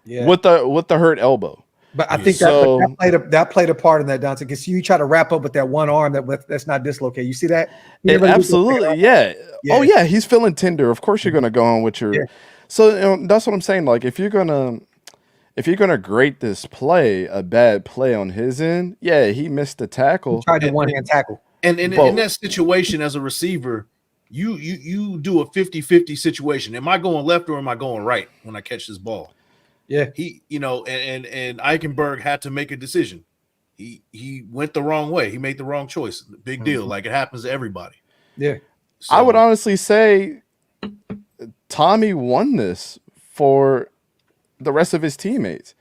Yeah. With the hurt elbow. But I think that played a part in that, Dante. Because you try to wrap up with that one arm that's not dislocated. You see that? Absolutely, yeah. Oh yeah, he's feeling tender. Of course, you're gonna go on with your. Yeah. So you know, that's what I'm saying. Like if you're gonna grade this play a bad play on his end, yeah, he missed the tackle. He tried to one hand tackle. And in that situation as a receiver, you do a 50-50 situation. Am I going left or am I going right when I catch this ball? Yeah, he, you know, and Eichenberg had to make a decision. He went the wrong way. He made the wrong choice. Big deal. Like it happens to everybody. Yeah. So, I would honestly say Tommy won this for the rest of his teammates.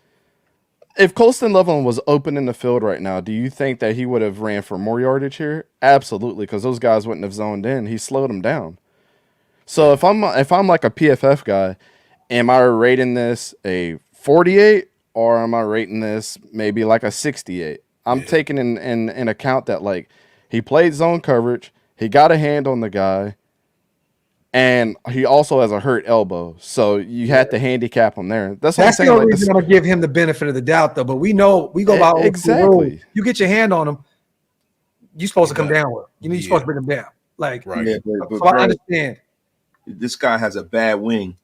If Colston Loveland was open in the field right now, do you think that he would have ran for more yardage here? Absolutely, because those guys wouldn't have zoned in. He slowed them down. So if I'm like a PFF guy, am I rating this a 48 or am I rating this maybe like a 68? I'm taking in account that like he played zone coverage, he got a hand on the guy, and he also has a hurt elbow. So you had to handicap him there. That's what I'm saying. The only reason I'm gonna give him the benefit of the doubt though. But we know we go by exactly. You get your hand on him, you're supposed to come down with him. You're supposed to bring him down. Like right. Yeah, but so I understand. This guy has a bad wing.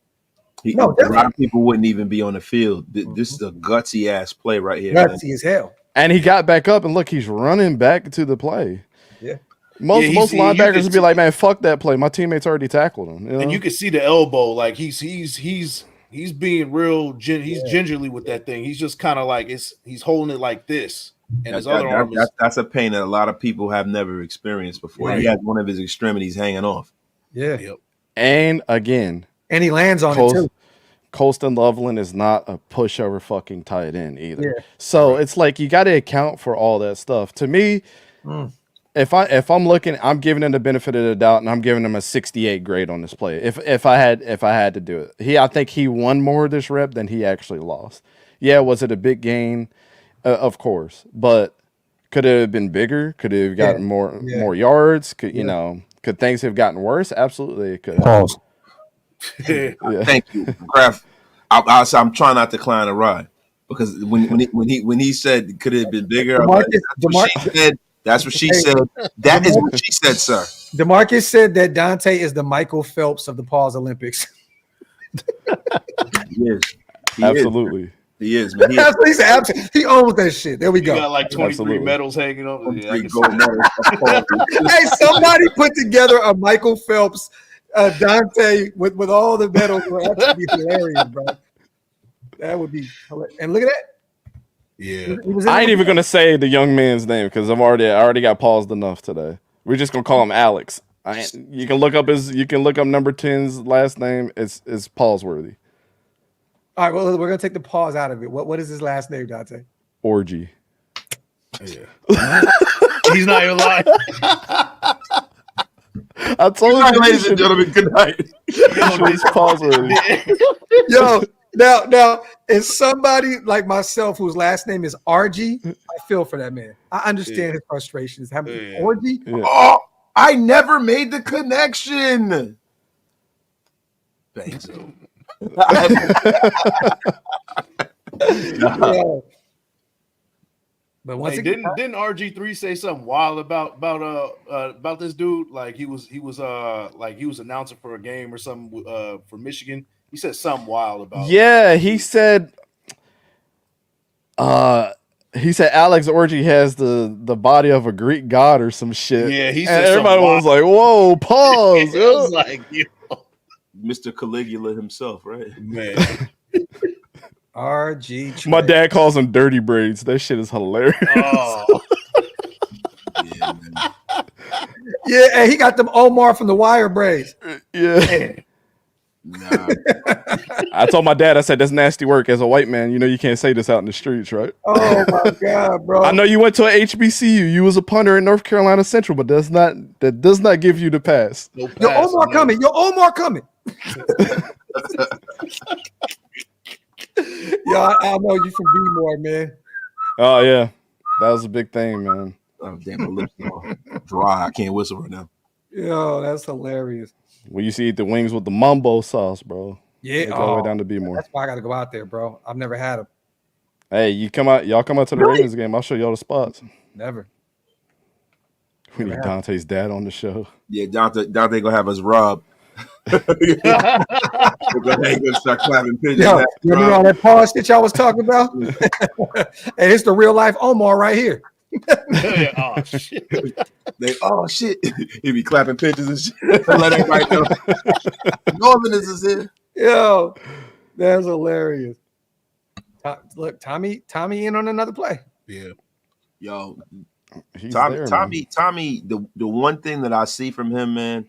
A definitely. lot of people wouldn't even be on the field. This is a gutsy ass play right here. Gutsy as hell. And he got back up and look, he's running back to the play. Yeah. Most linebackers would be like, man, fuck that play. My teammates already tackled him. You know? And you can see the elbow, like he's being real. He's gingerly with that thing. He's just kind of like he's holding it like this, and his other arm is. That's a pain that a lot of people have never experienced before. Right. He has one of his extremities hanging off. Yeah. Yep. And again, and he lands on it too. Colston Loveland is not a pushover fucking tight end either. Yeah. So it's like you got to account for all that stuff. To me, if I'm looking, I'm giving him the benefit of the doubt, and I'm giving him a 68 grade on this play. If I had to do it, I think he won more of this rep than he actually lost. Yeah, was it a big gain? Of course, but could it have been bigger? Could it have gotten more yards? Could you know? Could things have gotten worse? Absolutely, it could. Pause. Thank you, Graphk. I'm trying not to climb a ride because when he said could it have been bigger, that's what she said. That is what she said, sir. DeMarcus said that Dante is the Michael Phelps of the Pause Olympics. He is. Absolutely. He is, man. He owns that shit. There we go. He got like 23 medals hanging over. Gold medals. Hey, somebody put together a Michael Phelps Dante with all the medals would actually be hilarious, bro. That would be hilarious. And look at that. Yeah. I ain't even gonna say the young man's name because I already got paused enough today. We're just gonna call him Alex. You can look up number 10's last name. It's pause-worthy. All right, well, we're gonna take the pause out of it. What is his last name, Dante? Orgy. Yeah. He's not even lying. I told you, ladies and gentlemen, good night. It's pause-worthy. Yo, now, is somebody like myself whose last name is RG, I feel for that man. I understand his frustrations. Orgy? Yeah. Oh, I never made the connection. Thanks. Yeah. But once Hey, again, didn't RG3 say something wild about this dude? Like he was announcing for a game or something for Michigan. He said something wild about. Yeah, he said Alex Orgy has the body of a Greek god or some shit. Yeah, he and said everybody was like, "Whoa, pause!" It was like, Mr. Caligula himself, right? man. RG. My dad calls them dirty braids. That shit is hilarious. Oh, Yeah, man. Yeah, and he got them Omar from the Wire braids. Yeah. Nah. I told my dad, I said, "That's nasty work. As a white man, you can't say this out in the streets, right?" Oh my God, bro! I know you went to a HBCU. You was a punter in North Carolina Central, but that does not give you the pass. no Your pass, Omar no. coming. Your Omar coming. Yeah, I know you from B-More, man. Oh yeah, that was a big thing, man. Oh, damn, my lips are dry. I can't whistle right now. Yo, that's hilarious. We used to eat the wings with the mumbo sauce, bro. Yeah, Take all the way down to B-More. That's why I got to go out there, bro. I've never had them. Hey, y'all come out to the Ravens game. I'll show y'all the spots. Never. We need Dante's dad on the show. Yeah, Dante gonna have us robbed. We're gonna start clapping pigeons. Yo, you remember all that pause shit y'all was talking about? And it's the real life Omar right here. Oh shit! Oh shit! He be clapping pigeons and shit. Let everybody know. Northerners is here. Yo, that's hilarious. Look, Tommy in on another play. Yeah. Yo, He's Tommy, there, Tommy. The one thing that I see from him, man,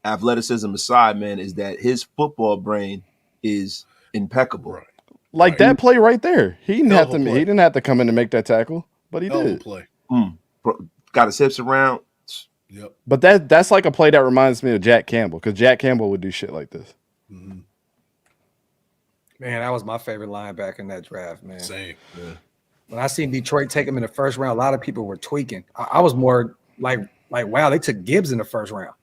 athleticism aside, man, is that his football brain is impeccable. Right. like that play right there. He didn't have to. Play. He didn't have to come in and make that tackle, but he did. Play. Got his hips around. Yep. But that's like a play that reminds me of Jack Campbell, because Jack Campbell would do shit like this. Mm-hmm. Man, that was my favorite linebacker in that draft, man. Same. Yeah. When I seen Detroit take him in the first round, a lot of people were tweaking. I was more like, wow, they took Gibbs in the first round.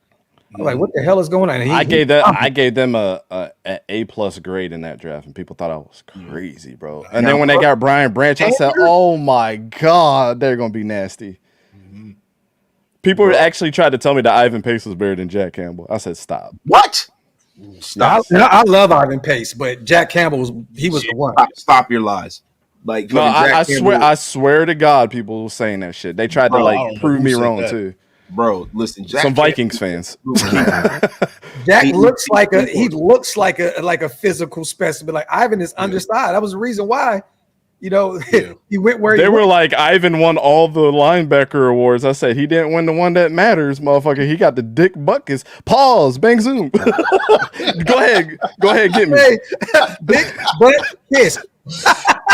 I'm like, what the hell is going on? I gave them a A+ grade in that draft, and people thought I was crazy, bro. And then when they got Brian Branch, I said, "Oh my God, they're gonna be nasty." Mm-hmm. People actually tried to tell me that Ivan Pace was better than Jack Campbell. I said, "Stop." What? Stop. I love Ivan Pace, but Jack Campbell was the one. Stop your lies. Like, No, Jack Campbell, I swear to God, people were saying that shit. They tried to prove me wrong too. Bro, listen, Jack Some Vikings fans. Jack looks like a physical specimen. Like Ivan is undersized. That was the reason why, he went where They he were went. like, Ivan won all the linebacker awards. I said, he didn't win the one that matters, motherfucker. He got the dick buckets. Pause. Bang zoom. Go ahead, get me. Hey, big butt kiss.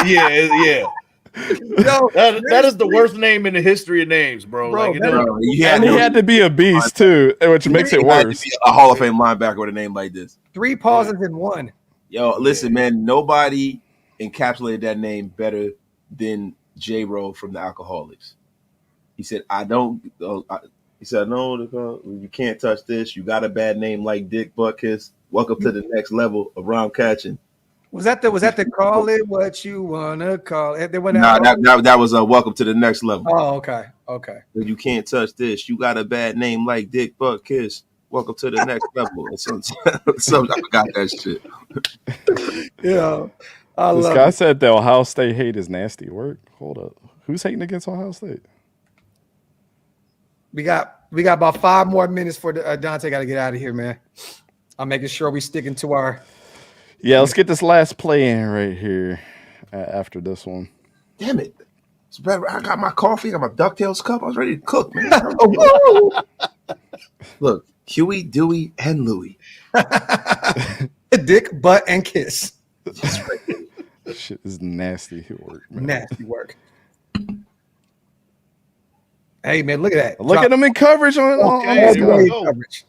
Yeah. That is the worst name in the history of names, bro. Like, he had to be a beast too, which makes it worse. A Hall of Fame linebacker with a name like this. 3 pauses in one. Yo, listen, man. Nobody encapsulated that name better than J-Ro from the Alcoholics. He said, "No, you can't touch this. You got a bad name like Dick Buckus. Welcome to the next level of round catching." Was that the call it what you wanna call it? That was a welcome to the next level. Oh, okay. You can't touch this. You got a bad name like Dick Buckus. Welcome to the next level. I forgot that shit. Yeah. This guy said the Ohio State hate is nasty work. Hold up. Who's hating against Ohio State? We got about 5 more minutes for Dante got to get out of here, man. I'm making sure we sticking to our. Yeah, let's get this last play in right here after this one. Damn it. It's better. I got my coffee, I got my DuckTales cup. I was ready to cook, man. Look, Huey, Dewey, and Louie. Dick, butt, and kiss. That shit is nasty work, man. Nasty work. Hey, man, look at that. Look at him in coverage on coverage.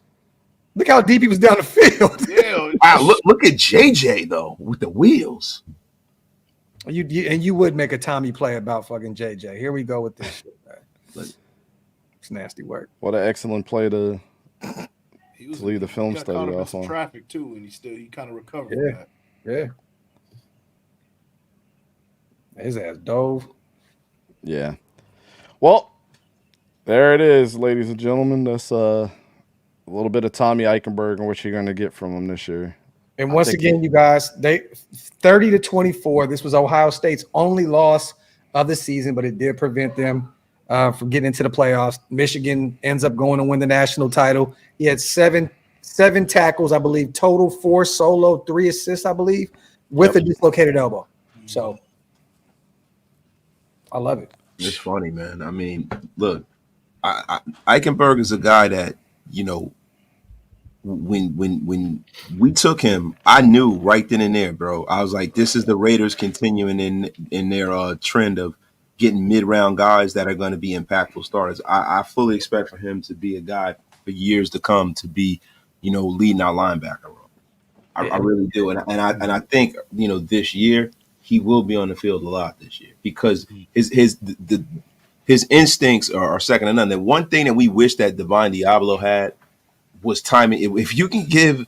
Look how deep he was down the field. Yeah. Wow, look at JJ, though, with the wheels. You would make a Tommy play about fucking JJ. Here we go with this shit, man. It's nasty work. What an excellent play to leave the film study off on. Traffic too, and he kind of recovered. Yeah, yeah. His ass dove. Yeah. Well, there it is, ladies and gentlemen. That's a little bit of Tommy Eichenberg and what you're going to get from him this year. And once again, you guys, they 30-24. This was Ohio State's only loss of the season, but it did prevent them from getting into the playoffs. Michigan ends up going to win the national title. He had seven tackles, I believe, total, 4 solo, 3 assists, I believe, with a dislocated elbow. So I love it. It's funny, man. I mean, look, Eichenberg is a guy that, you know, when we took him, I knew right then and there, bro. I was like, this is the Raiders continuing in their trend of getting mid-round guys that are going to be impactful starters. I fully expect for him to be a guy for years to come to be, you know, leading our linebacker room. I really do, and I think, you know, this year he will be on the field a lot this year because his instincts are second to none. The one thing that we wish that Divine Diablo had was timing. If you can give,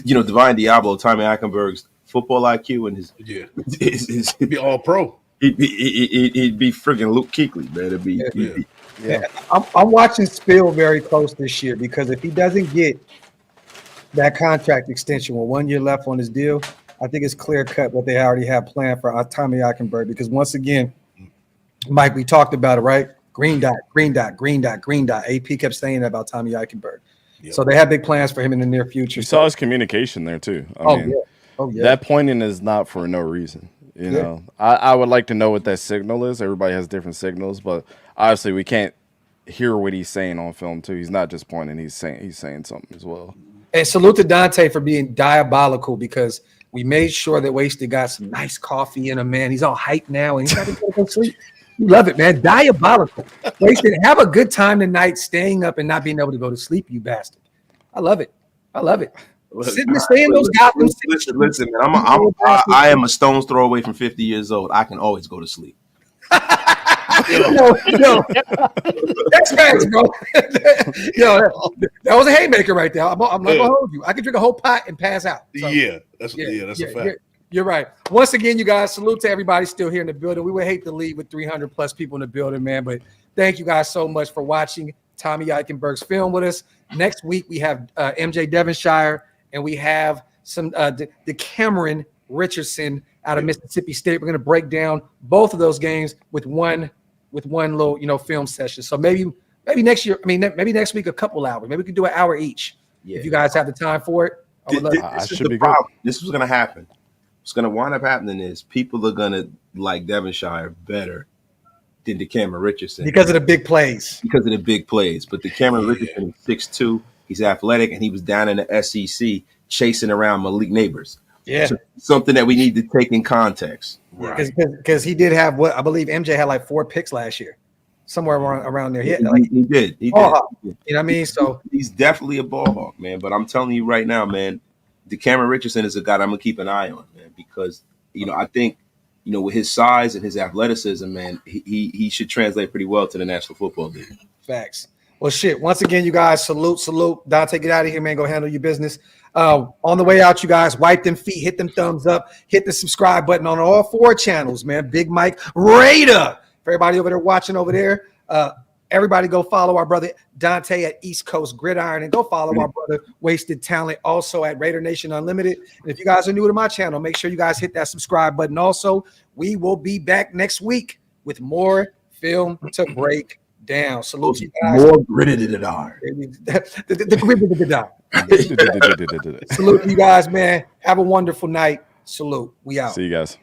you know, Divine Diablo, Tommy Eichenberg's football IQ and his he'd be all pro. He'd be freaking Luke Kuechly, man. Yeah. I'm watching Spill very close this year because if he doesn't get that contract extension with 1 year left on his deal, I think it's clear cut what they already have planned for Tommy Eichenberg. Because once again, Mike, we talked about it, right? Green dot, green dot, green dot, green dot. AP kept saying that about Tommy Eichenberg. Yep. So they have big plans for him in the near future. You saw his communication there too. I mean, that pointing is not for no reason. You know, I would like to know what that signal is. Everybody has different signals, but obviously we can't hear what he's saying on film too. He's not just pointing; he's saying something as well. And salute to Dante for being diabolical because we made sure that Wasted got some nice coffee in him, man. He's all hyped now and he's got to go to sleep. You love it, man. Diabolical. Wasted, have a good time tonight, staying up and not being able to go to sleep, you bastard. I love it. I love it. Stay in those Gotham. Listen, man. I am a stone's throw away from 50 years old. I can always go to sleep. No. That's facts, bro. That was a haymaker right there. I'm not gonna hold you. I can drink a whole pot and pass out. So, that's a fact. You're right. Once again, you guys, salute to everybody still here in the building. We would hate to leave with 300 plus people in the building, man. But thank you guys so much for watching Tommy Eichenberg's film with us. Next week, we have MJ Devonshire, and we have some the Cameron Richardson out of Mississippi State. We're going to break down both of those games with one little, you know, film session. So maybe next year, maybe next week, a couple hours. Maybe we could do an hour each if you guys have the time for it. This is the problem. This was going to happen. What's going to wind up happening is people are going to like Devonshire better than the Cameron Richardson because of the big plays. But the Cameron Richardson is 6'2". He's athletic, and he was down in the SEC chasing around Malik Neighbors. Yeah, so something that we need to take in context. Right. Because he did have what I believe MJ had like 4 picks last year, somewhere around there. He did. You know what I mean? So he's definitely a ball hawk, man. But I'm telling you right now, man, the Cameron Richardson is a guy I'm gonna keep an eye on, man, because you know I think with his size and his athleticism, man, he should translate pretty well to the National Football League. Facts. Well, shit. Once again, you guys, salute. Dante, get out of here, man. Go handle your business. On the way out, you guys, wipe them feet, hit them thumbs up, hit the subscribe button on all 4 channels, man. Big Mike Raider. For everybody over there watching over there, everybody go follow our brother Dante at Eastcoast GridIron, and go follow our brother Wasted Talent also at Raider Nation Unlimited. And if you guys are new to my channel, make sure you guys hit that subscribe button. Also, we will be back next week with more film to break down. Salute to you guys. More gritted than iron. The grid down. Salute to you guys, man. Have a wonderful night. Salute. We out. See you guys.